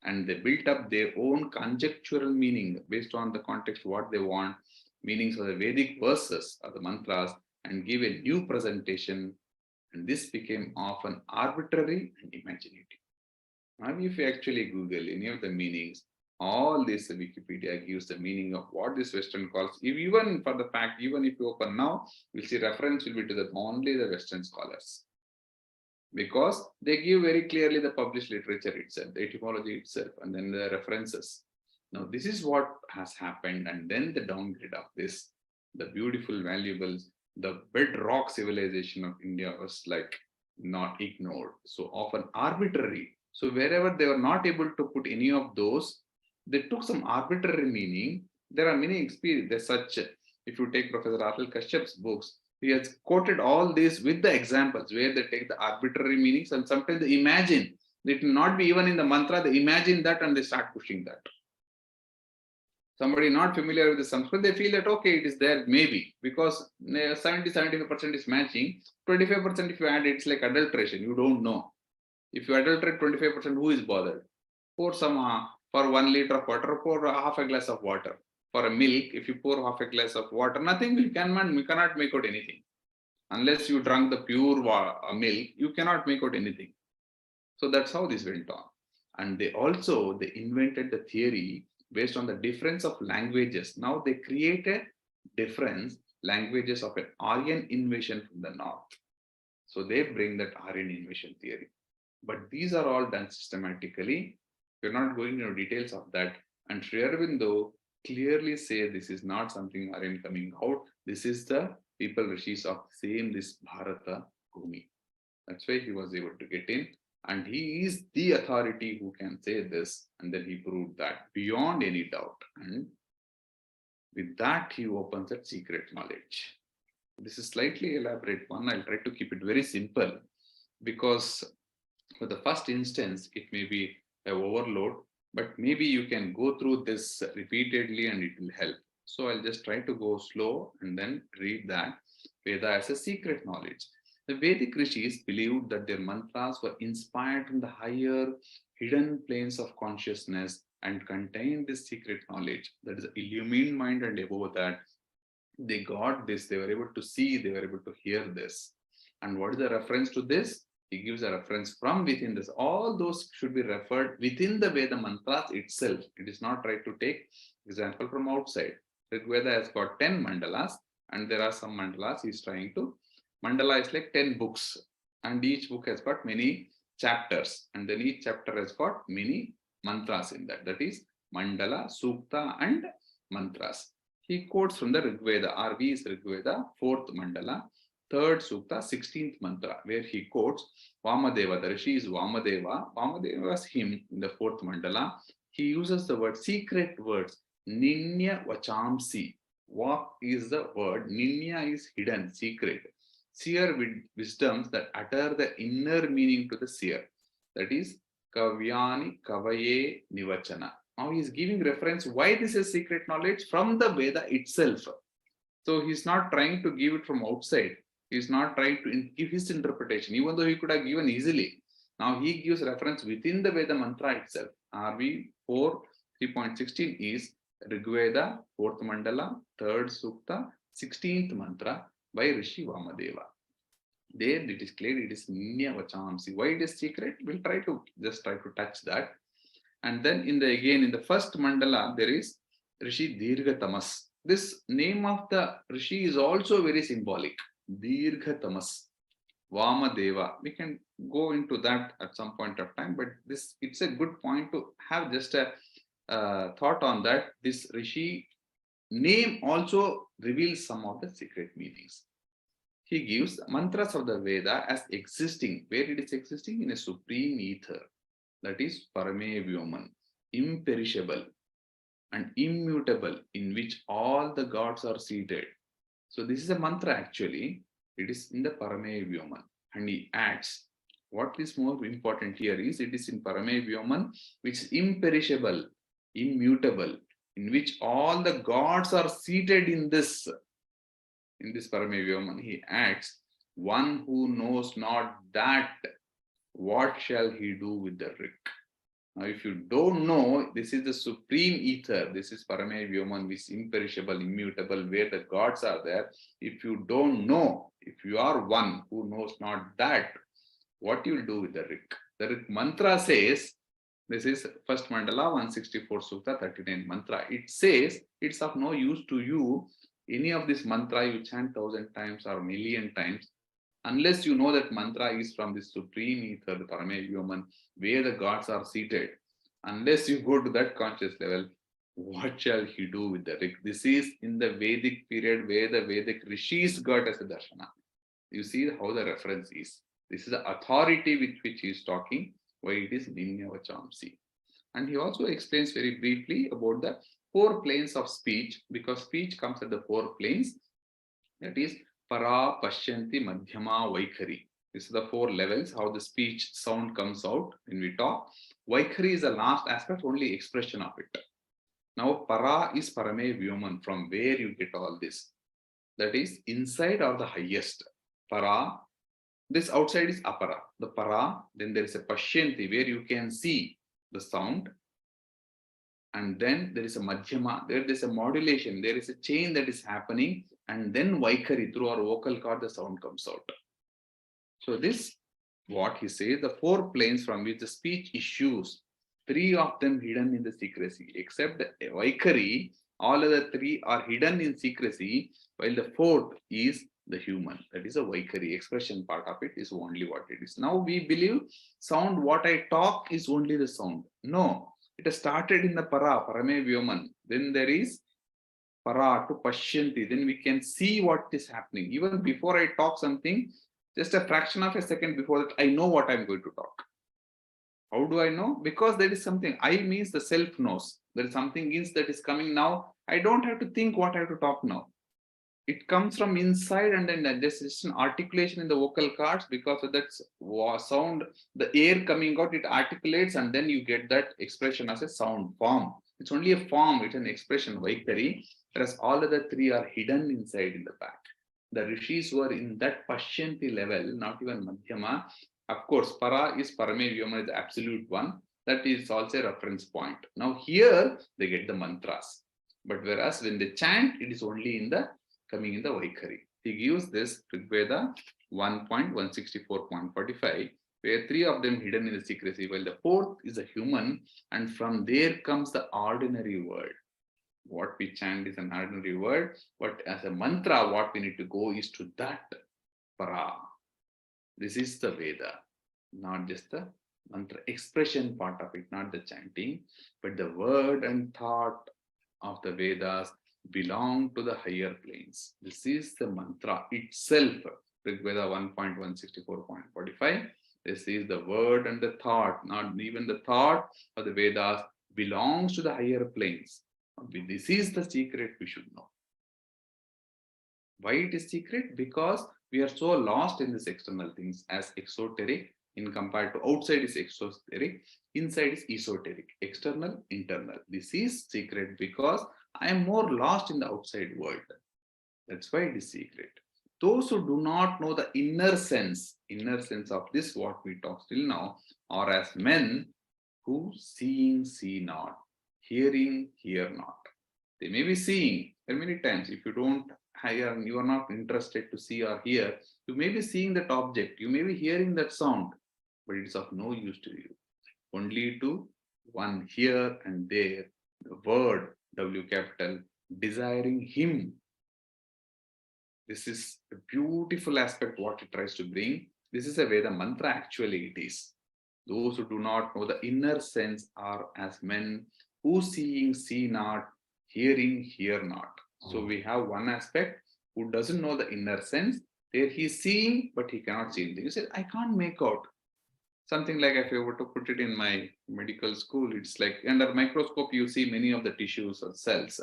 and they built up their own conjectural meaning based on the context, what they want, meanings of the Vedic verses or the mantras, and give a new presentation. And this became often arbitrary and imaginative. Now, if you actually Google any of the meanings, all this Wikipedia gives the meaning of what this Western calls, even for the fact, even if you open now, you'll see reference will be to only the Western scholars. Because they give very clearly the published literature itself, the etymology itself, and then the references. Now, this is what has happened, and then the downgrade of this, the beautiful, valuable, the bedrock civilization of India was like not ignored. So often arbitrary. So wherever they were not able to put any of those, they took some arbitrary meaning. There are many experiences. Such, if you take Professor Atul Kashyap's books, he has quoted all this with the examples where they take the arbitrary meanings and sometimes they imagine. It will not be even in the mantra, they imagine that and they start pushing that. Somebody not familiar with the Sanskrit, they feel that, okay, it is there, maybe, because 70-75% is matching. 25% if you add, it's like adulteration, you don't know. If you adulterate 25%, who is bothered? Pour some, for 1 liter of water, pour half a glass of water. For a milk, if you pour half a glass of water, nothing, we cannot make out anything. Unless you drank the pure milk, you cannot make out anything. So that's how this went on. And they invented the theory based on the difference of languages. Now they created different languages of an Aryan invasion from the north. So they bring that Aryan invasion theory. But these are all done systematically. We're not going into details of that. And Sri Aurobindo clearly say this is not something Aryan coming out. This is the people rishis of same this Bharata Bhumi. That's why he was able to get in. And he is the authority who can say this. And then he proved that beyond any doubt. And with that, he opens that secret knowledge. This is slightly elaborate one. I'll try to keep it very simple because for the first instance, it may be an overload, but maybe you can go through this repeatedly and it will help. So I'll just try to go slow and then read that Veda as a secret knowledge. The Vedic rishis believed that their mantras were inspired from the higher hidden planes of consciousness and contained this secret knowledge. That is illumined mind, and above that, they got this, they were able to see, they were able to hear this. And what is the reference to this? He gives a reference from within this. All those should be referred within the Veda mantras itself. It is not right to take example from outside. Rig Veda has got 10 mandalas, and there are some mandalas he's trying to. Mandala is like 10 books, and each book has got many chapters, and then each chapter has got many mantras in that. That is mandala, sukta, and mantras. He quotes from the Rig Veda. RV is Rig Veda, 4th mandala, 3rd sukta, 16th mantra, where he quotes Vamadeva. The rishi is Vamadeva. Vamadeva was him in the 4th mandala. He uses the word, secret words, Ninya Vachamsi. What is the word? Ninya is hidden, secret. Seer wisdoms that utter the inner meaning to the seer. That is Kavyani Kavaye Nivachana. Now he is giving reference why this is secret knowledge from the Veda itself. So he's not trying to give it from outside. He's not trying to give his interpretation, even though he could have given easily. Now he gives reference within the Veda mantra itself. RV 4 3.16 is Rig Veda, 4th mandala, 3rd sukta, 16th mantra by Rishi Vamadeva. There it is clear, it is Ninya Vachamsi. Why it is secret? We'll try to touch that. And then in the first mandala, there is Rishi Dirghatamas. This name of the Rishi is also very symbolic. Dirghatamas, Vamadeva. We can go into that at some point of time, but it's a good point to have just a thought on that. This Rishi name also reveals some of the secret meanings. He gives mantras of the Veda as existing, where it is existing in a supreme ether, that is Parame Vyoman, imperishable and immutable, in which all the gods are seated. So this is a mantra actually, it is in the Parame Vyoman. And he adds, what is more important here is it is in Parame Vyoman, which is imperishable, immutable, in which all the gods are seated in this Parame Vyoman. He adds, one who knows not that, what shall he do with the Rik? Now, if you don't know, this is the supreme ether. This is Parame Vyoman, which is imperishable, immutable, where the gods are there. If you don't know, if you are one who knows not that, what you will do with the Rik? The Rik mantra says, this is first mandala, 164 sukta, 39 mantra. It says, it's of no use to you, any of this mantra you chant 1,000 times or 1,000,000 times, unless you know that mantra is from the supreme ether, the Parame Vyoman, where the gods are seated. Unless you go to that conscious level, what shall he do with the Rik? This is in the Vedic period where the Vedic rishis got as a darshana. You see how the reference is. This is the authority with which he is talking, why it is Ninya Vachamsi. And he also explains very briefly about the 4 planes of speech, because speech comes at the 4 planes. That is Para, Pashyanti, Madhyama, Vaikhari. These are the 4 levels, how the speech sound comes out when we talk. Vaikhari is the last aspect, only expression of it. Now, Para is Parame Vyoman, from where you get all this. That is inside or the highest. Para, this outside is Apara. The Para, then there is a Pashyanti, where you can see the sound. And then there is a Madhyama, there is a modulation, there is a chain that is happening. And then Vaikhari, through our vocal cord, the sound comes out. So this, what he says, the 4 planes from which the speech issues, 3 of them hidden in the secrecy, except Vaikhari, all other 3 are hidden in secrecy, while the 4th is the human. That is a Vaikari expression part of it is only what it is. Now we believe sound, what I talk is only the sound. No, it has started in the Parame Vyoman. Then there is Para to Pashyanti. Then we can see what is happening. Even before I talk something, just a fraction of a second before that, I know what I'm going to talk. How do I know? Because there is something. I means the self knows. There is something else that is coming now. I don't have to think what I have to talk now. It comes from inside, and then there's just an articulation in the vocal cords because of that sound, the air coming out, it articulates, and then you get that expression as a sound form. It's only a form, it's an expression, Vaikari, whereas all other three are hidden inside in the back. The rishis were in that Pashyanti level, not even Madhyama. Of course, Para is Parame Vyoma, is the absolute one. That is also a reference point. Now here they get the mantras. But whereas when they chant, it is only in the coming in the Vaikari. He gives this Veda 1.164.45, where three of them hidden in the secrecy, while the fourth is a human, and from there comes the ordinary word. What we chant is an ordinary word, but as a mantra, what we need to go is to that Para. This is the Veda, not just the mantra expression part of it, not the chanting, but the word and thought of the Vedas belong to the higher planes. This is the mantra itself. Rig Veda 1.164.45. This is the word and the thought, not even the thought of the Vedas belongs to the higher planes. This is the secret we should know. Why it is secret? Because we are so lost in these external things as exoteric in compared to outside is exoteric, inside is esoteric, external, internal. This is secret because I am more lost in the outside world. That's why it is secret. Those who do not know the inner sense of this, what we talk till now, are as men who seeing, see not, hearing, hear not. They may be seeing, and many times if you don't hear, you are not interested to see or hear, you may be seeing that object, you may be hearing that sound, but it is of no use to you. Only to one here and there, the word, W capital, desiring him. This is a beautiful aspect what it tries to bring. This is a Veda mantra, actually it is. Those who do not know the inner sense are as men who seeing, see not, hearing, hear not. So we have one aspect who doesn't know the inner sense. There he is seeing, but he cannot see anything. You say, I can't make out. Something like if I were to put it in my medical school, it's like under microscope, you see many of the tissues or cells.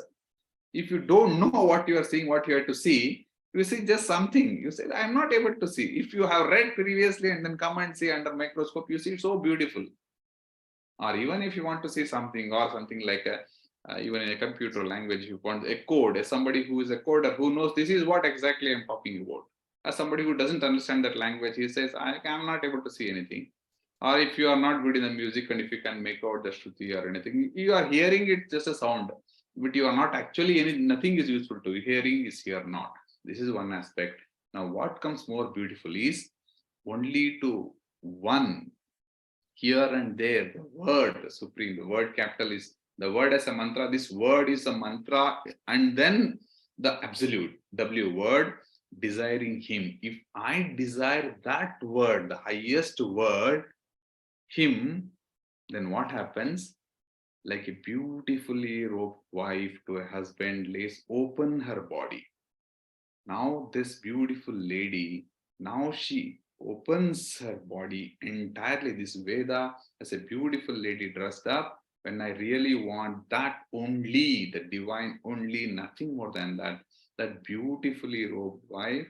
If you don't know what you are seeing, what you have to see, you see just something. You say, I'm not able to see. If you have read previously and then come and see under microscope, you see it's so beautiful. Or even if you want to see something or something like even in a computer language, you want a code, as somebody who is a coder who knows this is what exactly I'm talking about. As somebody who doesn't understand that language, he says, I am not able to see anything. Or if you are not good in the music and if you can make out the shruti or anything, you are hearing it just a sound, but you are not actually, nothing is useful to you. Hearing is here not. This is one aspect. Now what comes more beautiful is only to one here and there, the word, the supreme, the word capital is the word as a mantra. This word is a mantra, and then the absolute W word, desiring him. If I desire that word, the highest word, him, then what happens? Like a beautifully robed wife to a husband lays open her body. Now this beautiful lady, now she opens her body entirely. This Veda as a beautiful lady dressed up. When I really want that only, the divine only, nothing more than that, that beautifully robed wife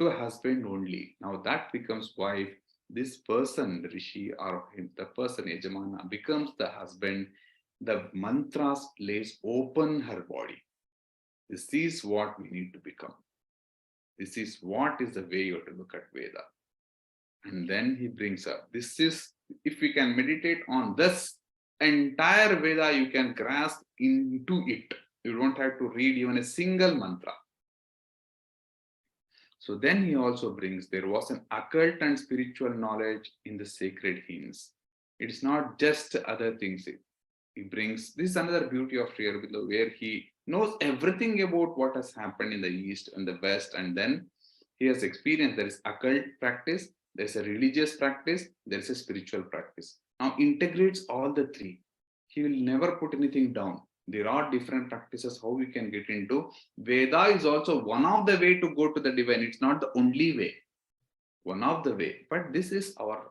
to a husband only. Now that becomes wife. This person, the Rishi or him, the person, Yajamana, becomes the husband. The mantras lays open her body. This is what we need to become. This is what is the way you have to look at Veda. And then he brings up, this is, if we can meditate on this entire Veda, you can grasp into it. You don't have to read even a single mantra. So then he also brings, there was an occult and spiritual knowledge in the sacred hymns. It's not just other things. He brings, this is another beauty of Sri Aurobindo, where he knows everything about what has happened in the East and the West, and then He has experienced there is occult practice, there's a religious practice, there's a spiritual practice. Now integrates all the three. He will never put anything down. There are different practices how we can get into. Veda is also one of the way to go to the divine. It's not the only way. One of the way. But this is our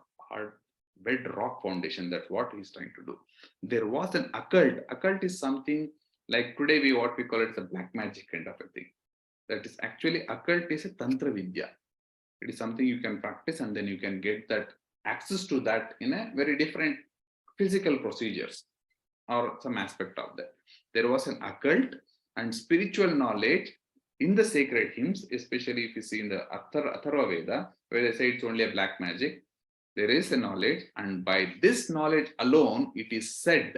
bedrock foundation. That's what he's trying to do. There was an occult. Occult is something like today what we call it the black magic kind of a thing. That is actually occult is a tantra vidya. It is something you can practice and then you can get that access to that in a very different physical procedures or some aspect of that. There was an occult and spiritual knowledge in the sacred hymns, especially if you see in the Atharva Veda, where they say it's only a black magic. There is a knowledge, and by this knowledge alone, it is said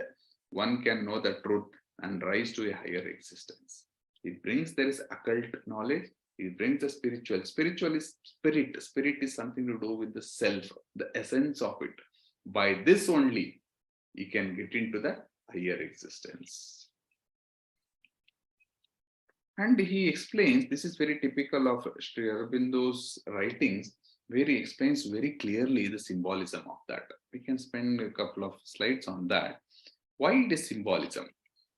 one can know the truth and rise to a higher existence. It brings, there is occult knowledge, it brings the spiritual. Spiritual is spirit. Spirit is something to do with the self, the essence of it. By this only, you can get into the higher existence. And he explains, this is very typical of Sri Aurobindo's writings, where he explains very clearly the symbolism of that. We can spend a couple of slides on that. Why it is symbolism?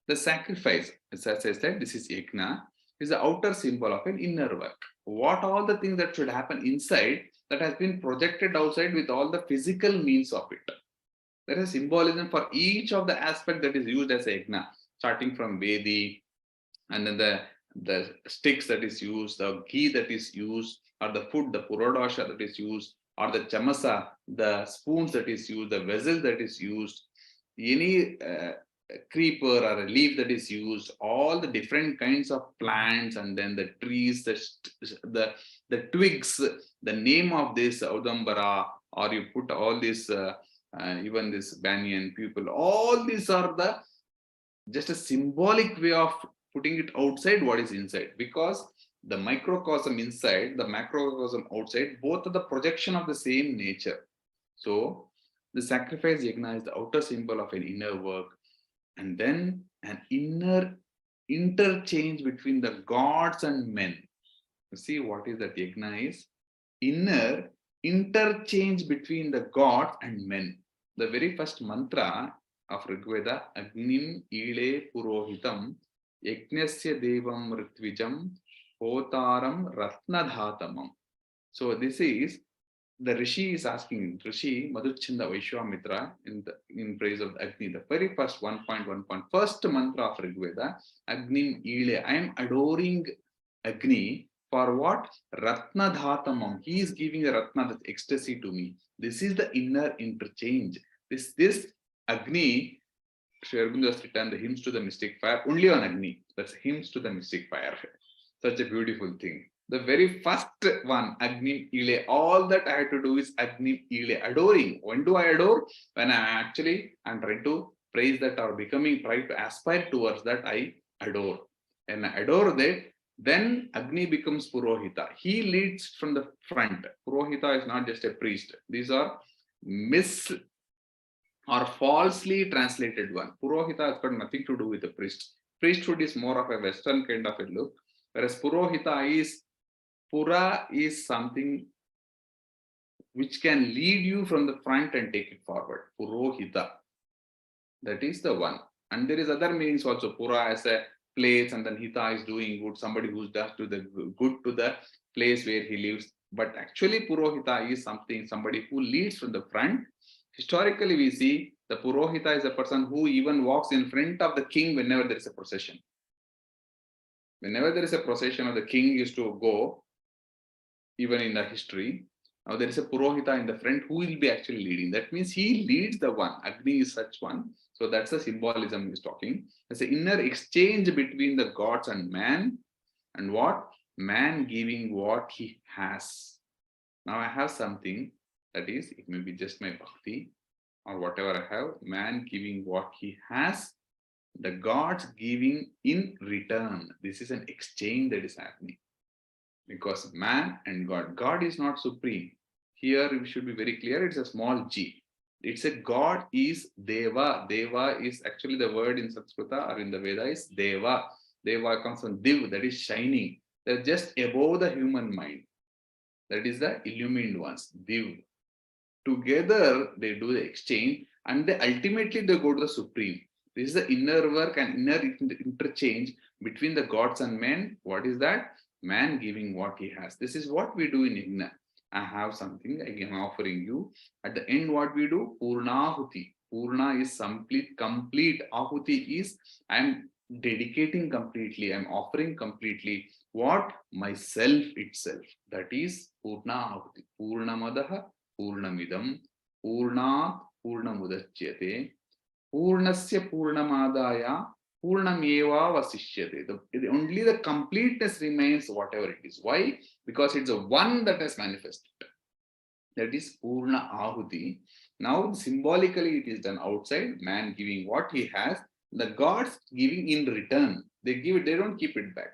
The sacrifice, as I said, this is yajna, is the outer symbol of an inner work. What all the things that should happen inside that has been projected outside with all the physical means of it. There is symbolism for each of the aspect that is used as a yajna, starting from Vedi, and then the sticks that is used, the ghee that is used, or the food, the purodasha that is used, or the chamasa, the spoons that is used, the vessel that is used, any creeper or a leaf that is used, all the different kinds of plants, and then the trees, the twigs, the name of this Audambara, or you put all this, even this banyan, pupil, all these are the just a symbolic way of putting it outside what is inside, because the microcosm inside, the macrocosm outside, both are the projection of the same nature. So the sacrifice yajna is the outer symbol of an inner work, and then an inner interchange between the gods and men. You see what is that yajna is? Inner interchange between the gods and men. The very first mantra of Rigveda, Agnim Ile Purohitam Yajnasya Devam Ritvijam Hotaram Ratnadhatamam. So this is, the Rishi is asking, Rishi Madhuchinda Vaishwamitra in praise of Agni, the very first 1.1 point, first mantra of Rigveda, Agnim Ile. I am adoring Agni for what? Ratnadhatamam. He is giving a Ratna, that ecstasy to me. This is the inner interchange. This Agni, Sri Aurobindo has written the hymns to the mystic fire only on Agni. That's hymns to the mystic fire. Such a beautiful thing. The very first one, Agni Ile, all that I have to do is Agni Ile, adoring. When do I adore? When I'm trying to praise that, or try to aspire towards that, I adore. And I adore that, then Agni becomes Purohita. He leads from the front. Purohita is not just a priest. These are or falsely translated one. Purohita has got nothing to do with the priest. Priesthood is more of a Western kind of a look, whereas Purohita is, Pura is something which can lead you from the front and take it forward. Purohita. That is the one. And there is other meanings also. Pura as a place, and then Hita is doing good, somebody who does to the good to the place where he lives. But actually Purohita is somebody who leads from the front. Historically, we see the Purohita is a person who even walks in front of the king whenever there is a procession. Whenever there is a procession of the king used to go, even in the history, now there is a Purohita in the front who will be actually leading. That means he leads the one. Agni is such one. So that's the symbolism he's talking. It's an inner exchange between the gods and man, and what? Man giving what he has. Now I have something, that is, it may be just my bhakti or whatever I have, man giving what he has, the gods giving in return. This is an exchange that is happening. Because man and God is not supreme. Here we should be very clear, it's a small g. It's a God is Deva. Deva is actually the word in Sanskrita or in the Veda is Deva. Deva comes from Div, that is shining. They're just above the human mind. that is the illumined ones, Div. Together they do the exchange, and they ultimately they go to the supreme. This is the inner work and inner interchange between the gods and men. What is that? Man giving what he has. This is what we do in Yajna. I have something I am offering you. At the end, what we do? Purnahuti. Purna is complete. Ahuti is I am dedicating completely. I am offering completely. What? Myself itself. That is Purna Ahuti. Purnamadaha Purnamidam Purnat Purnamudachyate Purnasya Purnamadaya Purnameva Vasishyate. Only the completeness remains, whatever it is. Why? Because it's the one that has manifested. That is Purna Ahuti. Now, symbolically, it is done outside, man giving what he has, the gods giving in return. They give it, they don't keep it back,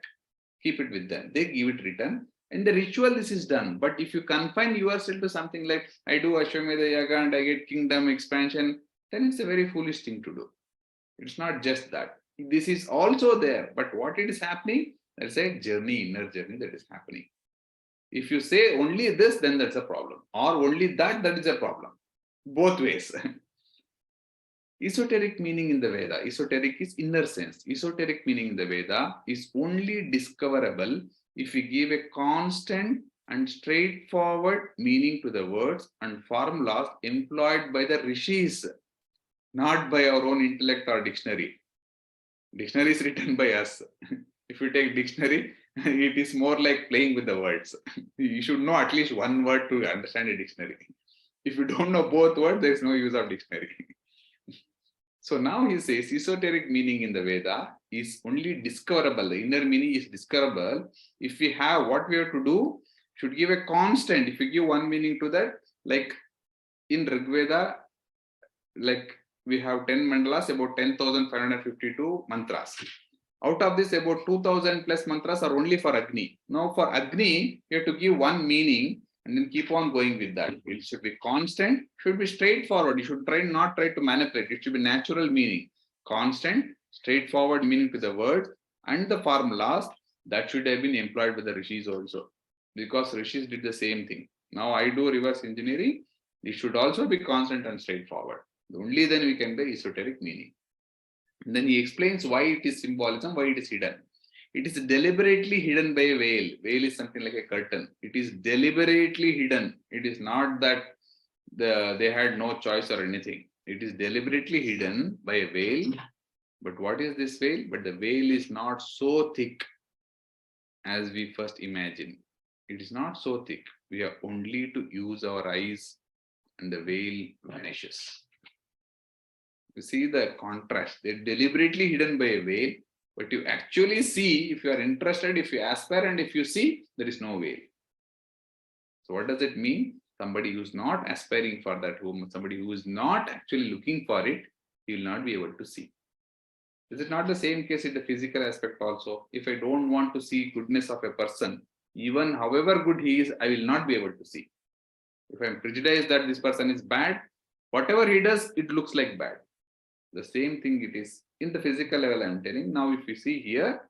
keep it with them. They give it return. In the ritual, this is done. But if you confine yourself to something like, I do Ashwamedha Yaga and I get kingdom expansion, then it's a very foolish thing to do. It's not just that. This is also there. But what it is happening, there's a journey, inner journey that is happening. If you say only this, then that's a problem. Or only that, that is a problem. Both ways. Esoteric meaning in the Veda. Esoteric is inner sense. Esoteric meaning in the Veda is only discoverable if we give a constant and straightforward meaning to the words and formulas employed by the rishis, not by our own intellect or dictionary. Dictionary is written by us. If you take dictionary, it is more like playing with the words. You should know at least one word to understand a dictionary. If you don't know both words, there is no use of dictionary. So now he says esoteric meaning in the Veda is only discoverable. The inner meaning is discoverable if we have what we have to do, should give a constant. If we give one meaning to that, like in Rig Veda, like we have 10 mandalas, about 10,552 mantras. Out of this, about 2,000 plus mantras are only for Agni. Now for Agni, you have to give one meaning and then keep on going with that. It should be constant, should be straightforward. You should not try to manipulate. It should be natural meaning. Constant, straightforward meaning to the word and the formulas that should have been employed by the rishis also. Because rishis did the same thing. Now I do reverse engineering. It should also be constant and straightforward. Only then we can get esoteric meaning. And then he explains why it is symbolism, why it is hidden. It is deliberately hidden by a veil. Veil is something like a curtain. It is deliberately hidden. It is not that they had no choice or anything. It is deliberately hidden by a veil. But what is this veil? But the veil is not so thick as we first imagine. It is not so thick. We have only to use our eyes and the veil vanishes. You see the contrast. They're deliberately hidden by a veil. But you actually see, if you are interested, if you aspire, and if you see, there is no veil. So what does it mean? Somebody who is not aspiring for that home, somebody who is not actually looking for it, he will not be able to see. Is it not the same case in the physical aspect also? If I don't want to see goodness of a person, even however good he is, I will not be able to see. If I'm prejudiced that this person is bad, whatever he does, it looks like bad. The same thing it is in the physical level I'm telling. Now if you see here,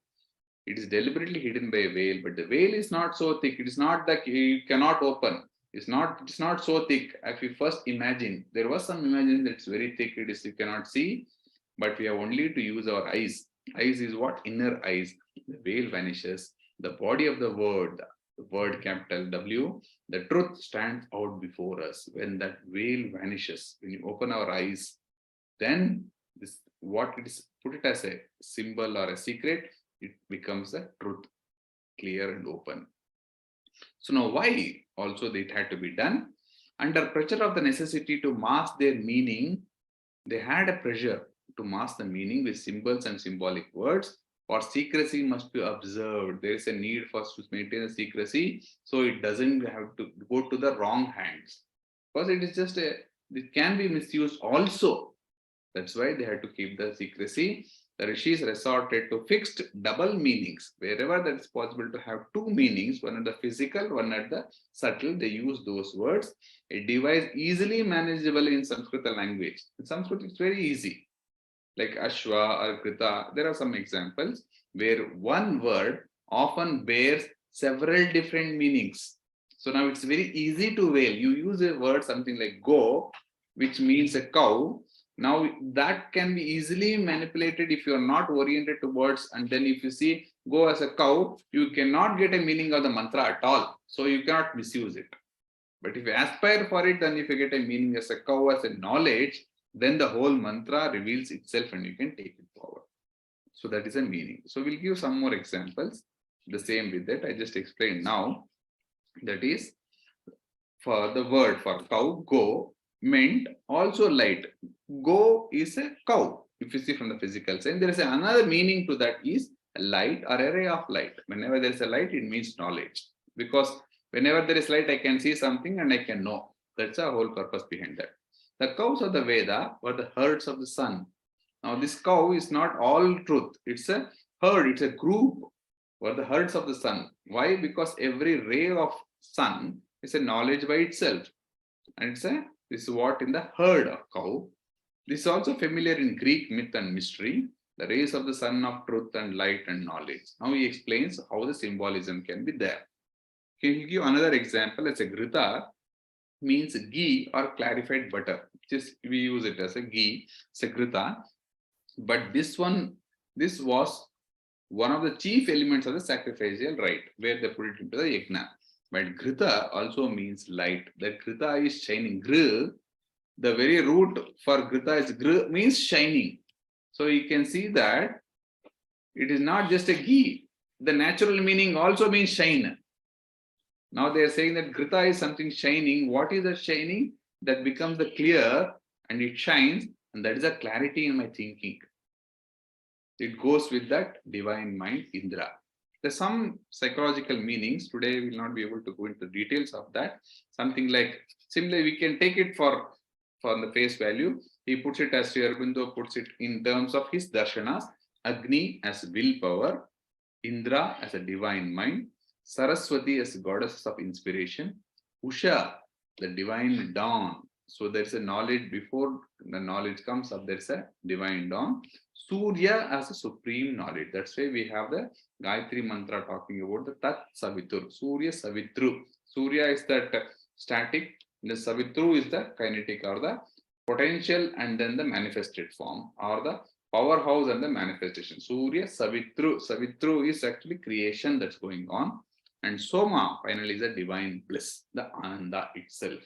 it is deliberately hidden by a veil, but the veil is not so thick. It is not that you cannot open. It's not so thick. If you first imagine, there was some imagining that it's very thick, it is you cannot see, but we have only to use our eyes. Eyes is what? Inner eyes. The veil vanishes. The body of the word capital W, the truth stands out before us. When that veil vanishes, when you open our eyes, then this what it is, put it as a symbol or a secret, it becomes the truth, clear and open. So now why also it had to be done? Under pressure of the necessity to mask their meaning, they had a pressure to mask the meaning with symbols and symbolic words, or secrecy must be observed. There is a need for us to maintain the secrecy so it doesn't have to go to the wrong hands. Because it is just it can be misused also. That's why they had to keep the secrecy. The rishis resorted to fixed double meanings. Wherever that is possible to have two meanings, one at the physical, one at the subtle, they use those words. A device easily manageable in Sanskrit language. In Sanskrit, it's very easy. Like Ashwa or Krita, there are some examples where one word often bears several different meanings. So now it's very easy to veil. You use a word something like go, which means a cow. Now that can be easily manipulated if you are not oriented towards, and then if you see go as a cow, you cannot get a meaning of the mantra at all. So you cannot misuse it. But if you aspire for it, then if you get a meaning as a cow, as a knowledge, then the whole mantra reveals itself and you can take it forward. So that is a meaning. So we'll give some more examples. The same with that I just explained now. That is, for the word for cow, go, meant also light. Go is a cow. If you see from the physical sense, there is another meaning to that is light or a ray of light. Whenever there is a light, it means knowledge. Because whenever there is light, I can see something and I can know. That's the whole purpose behind that. The cows of the Veda were the herds of the sun. Now, this cow is not all truth. It's a herd, it's a group, or the herds of the sun. Why? Because every ray of sun is a knowledge by itself. And this is what in the herd of cow. This is also familiar in Greek myth and mystery, the rays of the sun of truth and light and knowledge. Now he explains how the symbolism can be there. He will give another example as a grita means ghee or clarified butter. Just we use it as a ghee, grita. But this was one of the chief elements of the sacrificial rite, where they put it into the yajna. But grita also means light. The grita is shining. Gr, the very root for grita is gr, means shining. So you can see that it is not just a ghee. The natural meaning also means shine. Now they are saying that grita is something shining. What is that shining? That becomes the clear and it shines, and that is a clarity in my thinking. It goes with that divine mind, Indra. There's some psychological meanings. Today we will not be able to go into details of that. Something like, similarly, we can take it for the face value. He puts it as Aurobindo puts it in terms of his darshanas. Agni as willpower, Indra as a divine mind, Saraswati as goddess of inspiration, Usha, the divine dawn. So there's a knowledge before the knowledge comes up, there's a divine dawn. Surya as a supreme knowledge. That's why we have the Gayatri mantra talking about the Tat Savitur. Surya Savitru. Surya is that static, the Savitru is the kinetic or the potential and then the manifested form, or the powerhouse and the manifestation. Surya Savitru. Savitru is actually creation that's going on. And Soma finally is a divine bliss, the Ananda itself.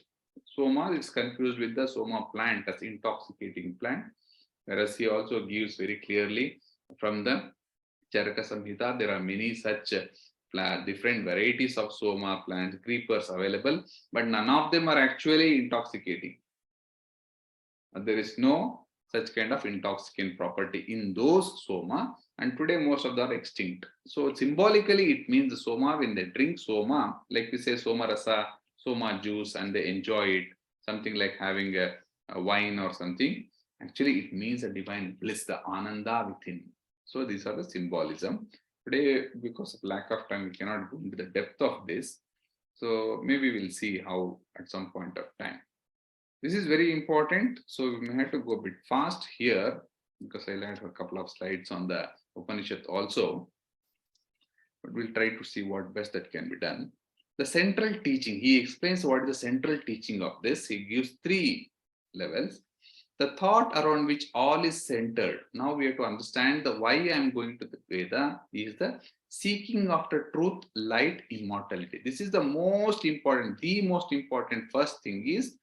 Soma is confused with the Soma plant as intoxicating plant, whereas he also gives very clearly from the Charaka Samhita, there are many such different varieties of Soma plants, creepers available, but none of them are actually intoxicating. There is no such kind of intoxicant property in those Soma, and today most of them are extinct. So symbolically, it means the Soma, when they drink Soma, like we say Soma Rasa, Soma juice, and they enjoy it, something like having a wine or something. Actually, it means a divine bliss, the Ananda within. So these are the symbolism. Today, because of lack of time, we cannot go into the depth of this. So maybe we'll see how at some point of time. This is very important. So we may have to go a bit fast here because I'll add a couple of slides on the Upanishad also. But we'll try to see what best that can be done. The central teaching, he explains what is the central teaching of this. He gives 3 levels. The thought around which all is centered. Now we have to understand the why I am going to the Veda is the seeking after truth, light, immortality. This is the most important first thing is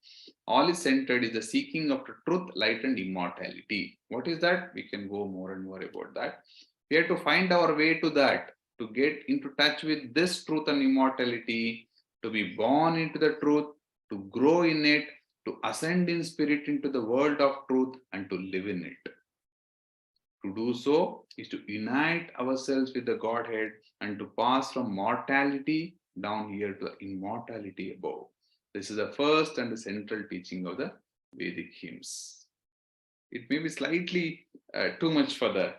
all is centered is the seeking after truth, light, and immortality. What is that? We can go more and more about that. We have to find our way to that, to get into touch with this truth and immortality, to be born into the truth, to grow in it, to ascend in spirit into the world of truth and to live in it. To do so is to unite ourselves with the Godhead and to pass from mortality down here to the immortality above. This is the first and the central teaching of the Vedic hymns. It may be slightly too much for the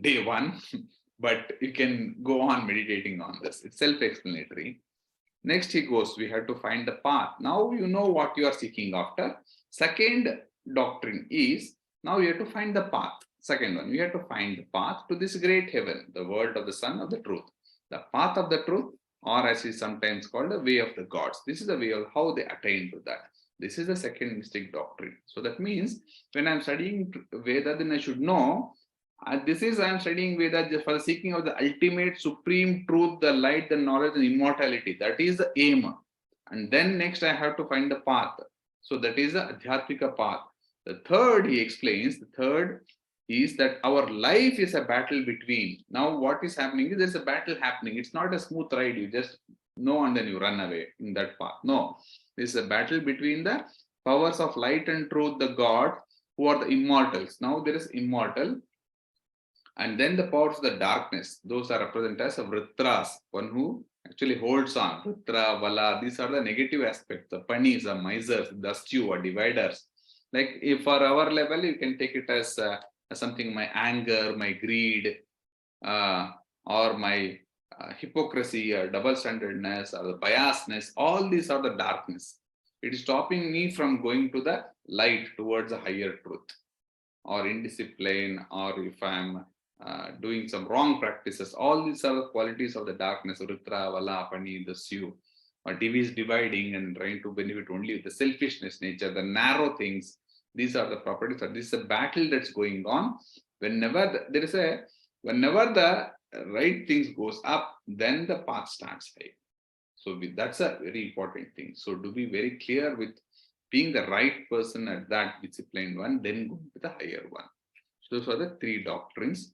day one, but you can go on meditating on this. It's self-explanatory. Next he goes, we have to find the path. Now you know what you are seeking after. Second doctrine is, now you have to find the path. Second one, we have to find the path to this great heaven, the world of the Son of the truth. The path of the truth or as is sometimes called the way of the gods. This is the way of how they attain to that. This is the second mystic doctrine. So that means when I'm studying Veda, then I should know this is I am studying Veda just for the seeking of the ultimate supreme truth, the light, the knowledge, and immortality. That is the aim. And then next I have to find the path. So that is the Adhyatmika path. The third, he explains, the third is that our life is a battle between. Now what is happening is there's a battle happening. It's not a smooth ride. You just know and then you run away in that path. No, this is a battle between the powers of light and truth, the God, who are the immortals. Now there is immortal. And then the powers of the darkness, those are represented as Vritras, one who actually holds on. Vritra, Vala, these are the negative aspects. The panis, the misers, the stew, or dividers. Like if for our level, you can take it as something, my anger, my greed, or my hypocrisy, or double-standardness, or the biasness. All these are the darkness. It is stopping me from going to the light towards a higher truth, or indiscipline, or if I'm doing some wrong practices. All these are the qualities of the darkness, Ritra, Vala, Pani, the Siu. Or TV is dividing and trying to benefit only with the selfishness nature, the narrow things. These are the properties. This is a battle that's going on. Whenever the right things goes up, then the path starts high. So that's a very important thing. So to be very clear with being the right person at that disciplined one, then go with the higher one. So those are the three doctrines.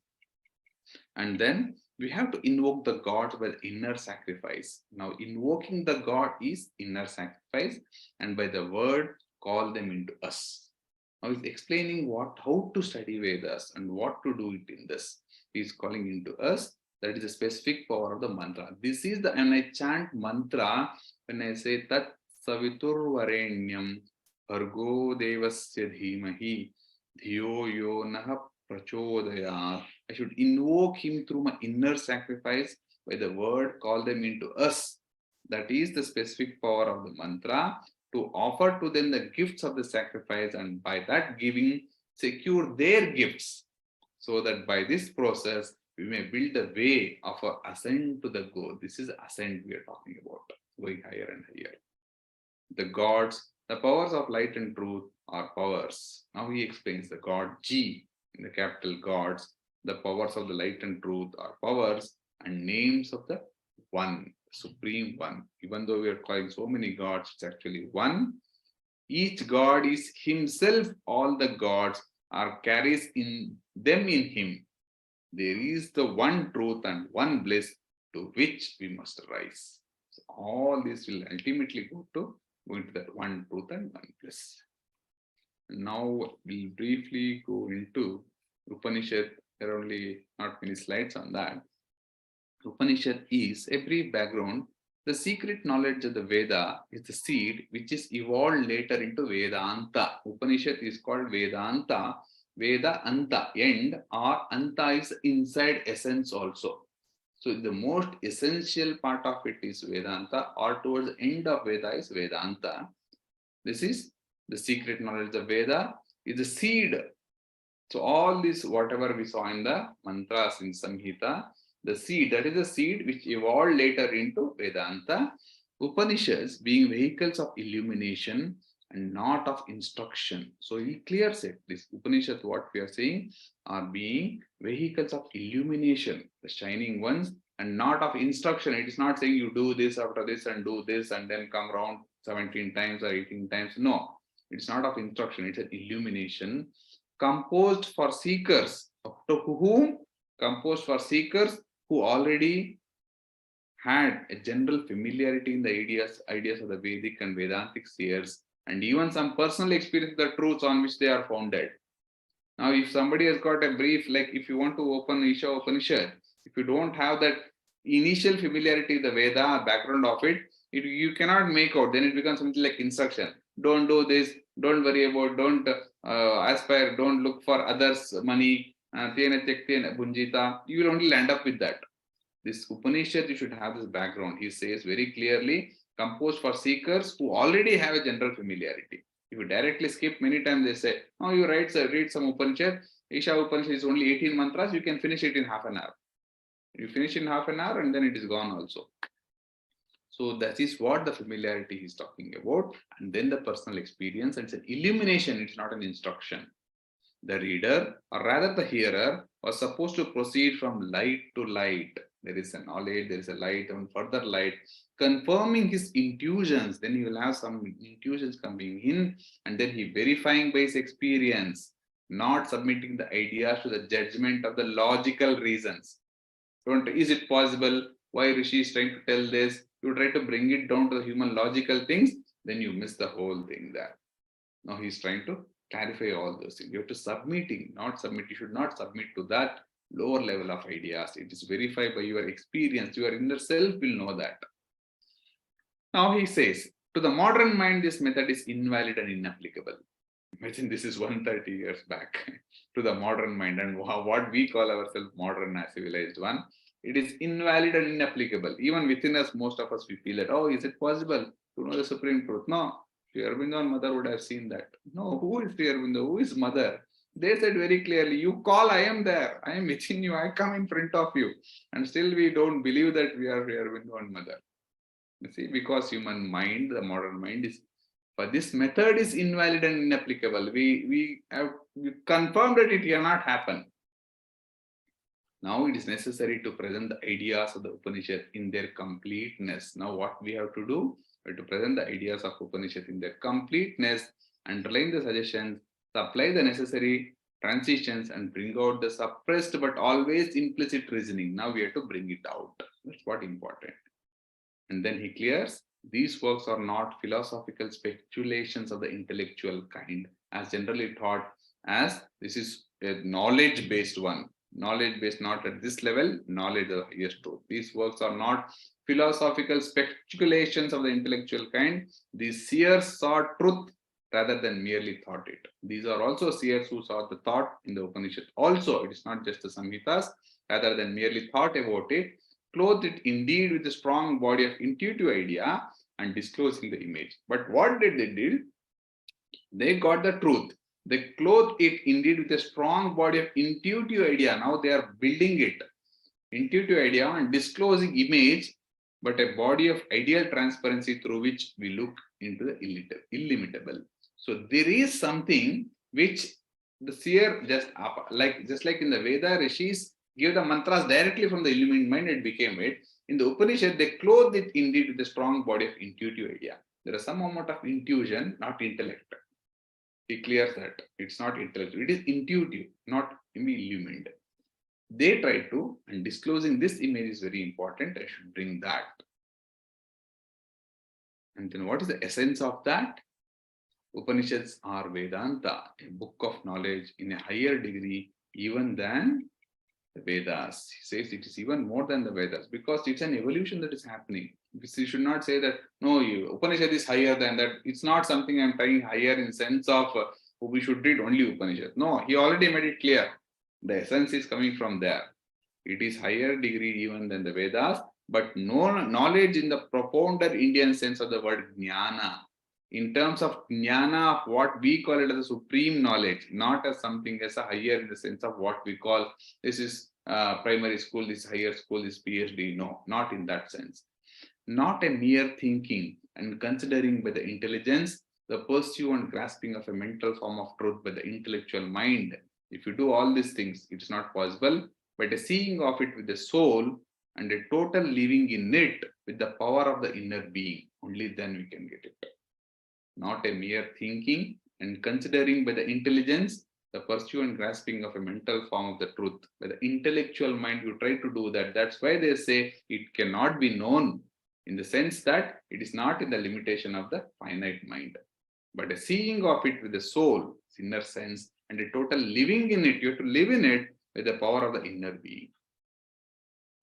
And then we have to invoke the gods by the inner sacrifice. Now, invoking the God is inner sacrifice, and by the word, call them into us. Now, he's explaining how to study Vedas and what to do it in this. He's calling into us. That is the specific power of the mantra. This is the, when I chant mantra, when I say Tat Savitur Varenyam Bhargo Devasya Dhimahi Dhiyo Yo Naha Prachodayat, I should invoke him through my inner sacrifice by the word, call them into us. That is the specific power of the mantra, to offer to them the gifts of the sacrifice, and by that giving, secure their gifts, so that by this process, we may build the way of our ascent to the goal. This is ascent we are talking about, going higher and higher. The gods, the powers of light and truth are powers. Now he explains the God G in the capital gods, the powers of the light and truth are powers and names of the one, supreme one. Even though we are calling so many gods, it's actually one. Each god is himself, all the gods are carries in them in him. There is the one truth and one bliss to which we must rise. So all this will ultimately go into that one truth and one bliss. Now we'll briefly go into Upanishad. There are only not many slides on that. Upanishad is a brief background. The secret knowledge of the Veda is the seed which is evolved later into Vedanta. Upanishad is called Vedanta. Veda Anta, end, or Anta is inside essence also. So the most essential part of it is Vedanta, or towards the end of Veda is Vedanta. This is the secret knowledge of Veda, is the seed. So all this, whatever we saw in the mantras in Samhita, the seed, that is the seed which evolved later into Vedanta. Upanishads being vehicles of illumination and not of instruction. So he clears it. This Upanishad, what we are saying, are being vehicles of illumination, the shining ones, and not of instruction. It is not saying you do this after this and do this and then come around 17 times or 18 times. No, it's not of instruction. It's an illumination composed for seekers. Up to whom? Composed for seekers who already had a general familiarity in the ideas of the Vedic and Vedantic seers, and even some personal experience of the truths on which they are founded. Now, if somebody has got a brief, like if you want to open Isha Upanishad, if you don't have that initial familiarity with the Veda, background of it, you cannot make out. Then it becomes something like instruction. Don't do this, don't worry about, don't aspire, don't look for others' money, bunjita. You will only land up with that. This Upanishad, you should have this background. He says very clearly, composed for seekers who already have a general familiarity. If you directly skip, many times they say, oh, you read some Upanishad. Isha Upanishad is only 18 mantras. You can finish it in half an hour. You finish in half an hour and then it is gone also. So that is what the familiarity is talking about. And then the personal experience, and it's an illumination, it's not an instruction. The reader, or rather the hearer, was supposed to proceed from light to light. There is a knowledge, there is a light, and further light, confirming his intuitions. Then he will have some intuitions coming in, and then he verifying by his experience, not submitting the ideas to the judgment of the logical reasons. Don't, is it possible? Why Rishi is trying to tell this? You try to bring it down to the human logical things, then you miss the whole thing there. Now he's trying to clarify all those things. You have to submitting, not submit. You should not submit to that lower level of ideas. It is verified by your experience. Your inner self will know that. Now he says, to the modern mind, this method is invalid and inapplicable. Imagine this is 130 years back to the modern mind, and what we call ourselves modern as civilized one. It is invalid and inapplicable. Even within us, most of us, we feel that, oh, is it possible to know the supreme truth? No. Sri Aurobindo and mother would have seen that. No, who is Sri Aurobindo? Who is mother? They said very clearly, you call, I am there. I am within you. I come in front of you. And still we don't believe that we are Sri Aurobindo and mother. You see, because human mind, the modern mind is, but this method is invalid and inapplicable. We have confirmed that it cannot happen. Now it is necessary to present the ideas of the Upanishad in their completeness. Now what we have to do? We have to present the ideas of Upanishad in their completeness, underline the suggestions, supply the necessary transitions, and bring out the suppressed but always implicit reasoning. Now we have to bring it out. That's what important. And then he clears, these works are not philosophical speculations of the intellectual kind, as generally taught, as this is a knowledge-based one. Knowledge-based, not at this level, knowledge of yes truth. These works are not philosophical speculations of the intellectual kind. These seers saw truth rather than merely thought it. These are also seers who saw the thought in the Upanishad. Also, it is not just the Samhitas, rather than merely thought about it, clothed it indeed with a strong body of intuitive idea and disclosing the image. But what did they do? They got the truth. They clothed it indeed with a strong body of intuitive idea. Now they are building it. Intuitive idea and disclosing image, but a body of ideal transparency through which we look into the illimitable. So there is something which the seer just like in the Veda, rishis give the mantras directly from the illumined mind, it became it. In the Upanishad, they clothed it indeed with a strong body of intuitive idea. There is some amount of intuition, not intellect. He clears that it's not intellectual, it is intuitive, not illumined. They try to, and disclosing this image is very important. I should bring that. And then what is the essence of that? Upanishads are Vedanta, a book of knowledge in a higher degree even than the Vedas. He says it is even more than the Vedas because it's an evolution that is happening. You should not say that, no, Upanishad is higher than that. It's not something I'm trying higher in sense of we should read only Upanishad. No, he already made it clear. The essence is coming from there. It is higher degree even than the Vedas, but no knowledge in the profounder Indian sense of the word jnana. In terms of jnana, of what we call it as a supreme knowledge, not as something as a higher in the sense of what we call this is primary school, this higher school, this PhD. No, not in that sense. Not a mere thinking and considering by the intelligence, the pursuit and grasping of a mental form of truth by the intellectual mind. If you do all these things, it's not possible, but a seeing of it with the soul and a total living in it with the power of the inner being, only then we can get it. Not a mere thinking and considering by the intelligence, the pursuit and grasping of a mental form of the truth. By the intellectual mind, you try to do that. That's why they say it cannot be known in the sense that it is not in the limitation of the finite mind. But a seeing of it with the soul, inner sense, and a total living in it, you have to live in it with the power of the inner being.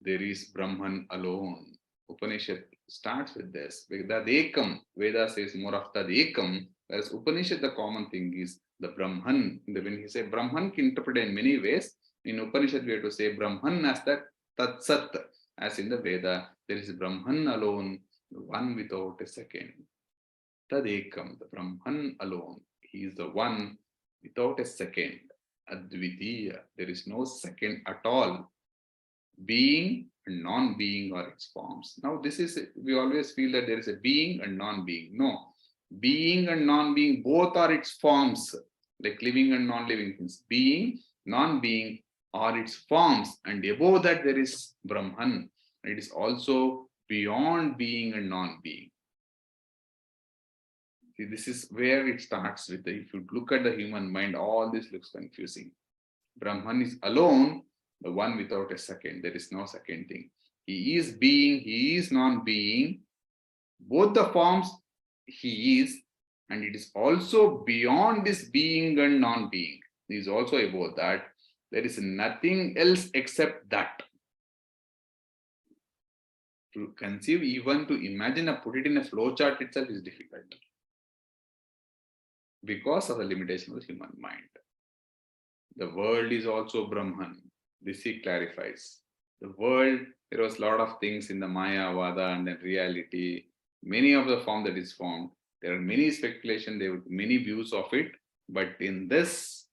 There is Brahman alone. Upanishad starts with this. Vedadekam, Veda says more of Tadekam, whereas Upanishad, the common thing is the Brahman. When he says Brahman, can interpret in many ways. In Upanishad, we have to say Brahman as that Tatsat, as in the Veda. There is Brahman alone, one without a second. Tadekam, the Brahman alone. He is the one without a second. Advitiya, there is no second at all. Being and non-being are its forms. Now this is, we always feel that there is a being and non-being. No, being and non-being both are its forms, like living and non-living things. Being, non-being are its forms, and above that there is Brahman. It is also beyond being and non-being. See, this is where it starts with. If you look at the human mind, all this looks confusing. Brahman is alone, the one without a second. There is no second thing. He is being, he is non-being. Both the forms he is, and it is also beyond this being and non-being. He is also above that. There is nothing else except that. To conceive, even to imagine or put it in a flowchart itself is difficult because of the limitation of the human mind. The world is also Brahman. This he clarifies. The world, there was a lot of things in the Maya, Vada, and then reality. Many of the form that is formed. There are many speculation, there are many views of it. But in this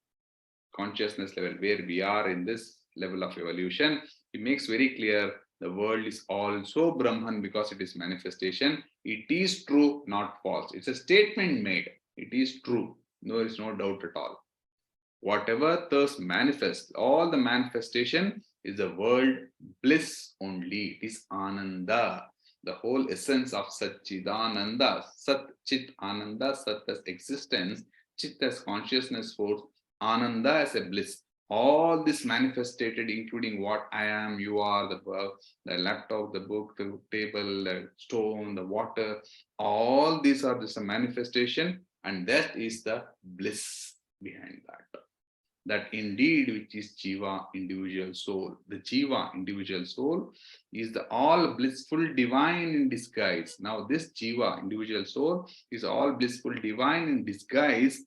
consciousness level, where we are in this level of evolution, it makes very clear the world is also Brahman because it is manifestation. It is true, not false. It's a statement made. It is true. There is no doubt at all. Whatever thus manifests, all the manifestation is the world bliss only. It is Ananda. The whole essence of Satchidananda, Sat Chit Ananda, Sat as existence, Chit as consciousness force, Ananda as a bliss. All this manifested, including what I am, you are, the laptop, the book, the table, the stone, the water, all these are just a manifestation, and that is the bliss behind that. That indeed, which is Jiva, individual soul. The Jiva, individual soul, is the all blissful divine in disguise. Now, this Jiva, individual soul, is all blissful divine in disguise,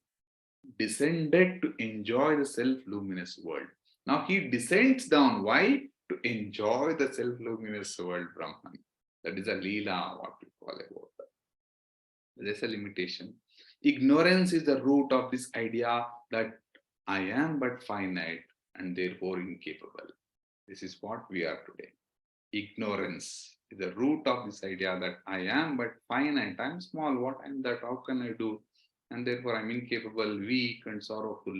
descended to enjoy the self-luminous world. Now, he descends down. Why? To enjoy the self-luminous world, Brahman. That is a Leela, what we call about that. There's a limitation. Ignorance is the root of this idea that I am but finite and therefore incapable. This is what we are today. Ignorance is the root of this idea that I am but finite. I'm small. What am that? How can I do? And therefore I'm incapable, weak, and sorrowful.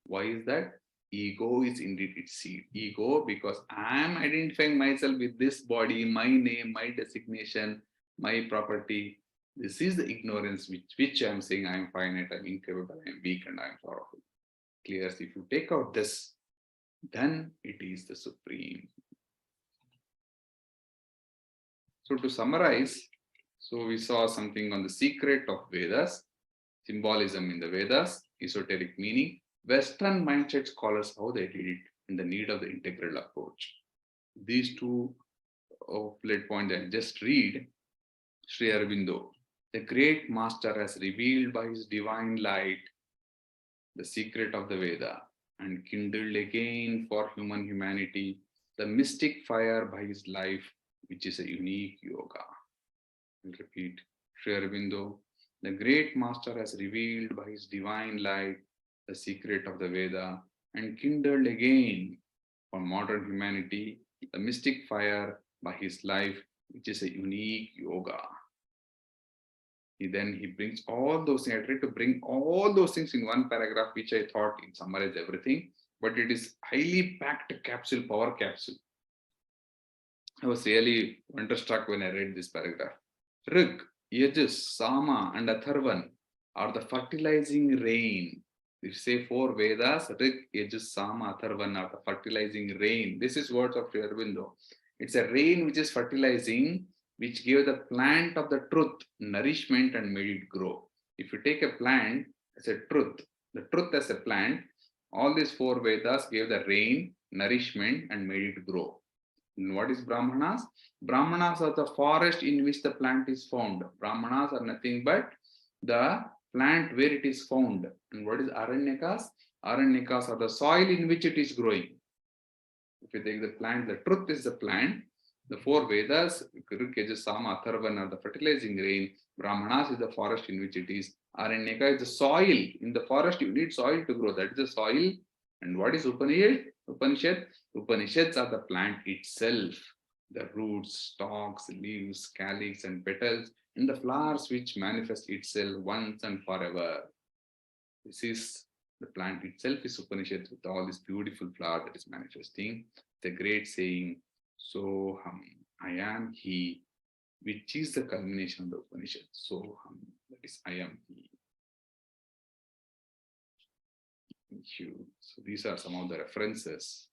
Why is that? Ego is indeed its seed. Ego, because I'm identifying myself with this body, my name, my designation, my property. This is the ignorance which I'm saying I'm finite, I'm incapable, I'm weak, and I'm sorrowful. Clear. If you take out this, then it is the supreme. So to summarize, so we saw something on the secret of Vedas, symbolism in the Vedas, esoteric meaning, Western mindset scholars, how they did it, and the need of the integral approach. These two plate point I just read, Sri Aurobindo, the great master has revealed by his divine light the secret of the Veda and kindled again for humanity the mystic fire by his life, which is a unique yoga. I'll repeat, Sri Aurobindo, the great master has revealed by his divine light the secret of the Veda and kindled again for modern humanity the mystic fire by his life, which is a unique yoga. He brings all those things. I tried to bring all those things in one paragraph, which I thought it summarized everything, but it is highly packed capsule, power capsule. I was really wonderstruck when I read this paragraph. Rig, Yajus, Sama, and Atharvan are the fertilizing rain. If you say 4 Vedas, Rig, Yajus, Sama, Atharvan are the fertilizing rain. This is words of Sri Aurobindo. It's a rain which is fertilizing, which gave the plant of the truth nourishment and made it grow. If you take a plant as a truth, the truth as a plant, all these 4 Vedas gave the rain, nourishment, and made it grow. And what is Brahmanas? Brahmanas are the forest in which the plant is found. Brahmanas are nothing but the plant where it is found. And what is Aranyakas? Aranyakas are the soil in which it is growing. If you take the plant, the truth is the plant. The 4 Vedas, Rig, Yajus, Sama, Atharvan are the fertilizing rain. Brahmanas is the forest in which it is. Aranyaka is the soil. In the forest, you need soil to grow. That is the soil. And what is Upanishad? Upanishads are the plant itself. the roots, stalks, leaves, calyx, and petals, and the flowers which manifest itself once and forever. This is the plant itself is Upanishad with all this beautiful flower that is manifesting. The great saying, so I am he, which is the culmination of the Upanishad. So that is I am he. Thank you. So these are some of the references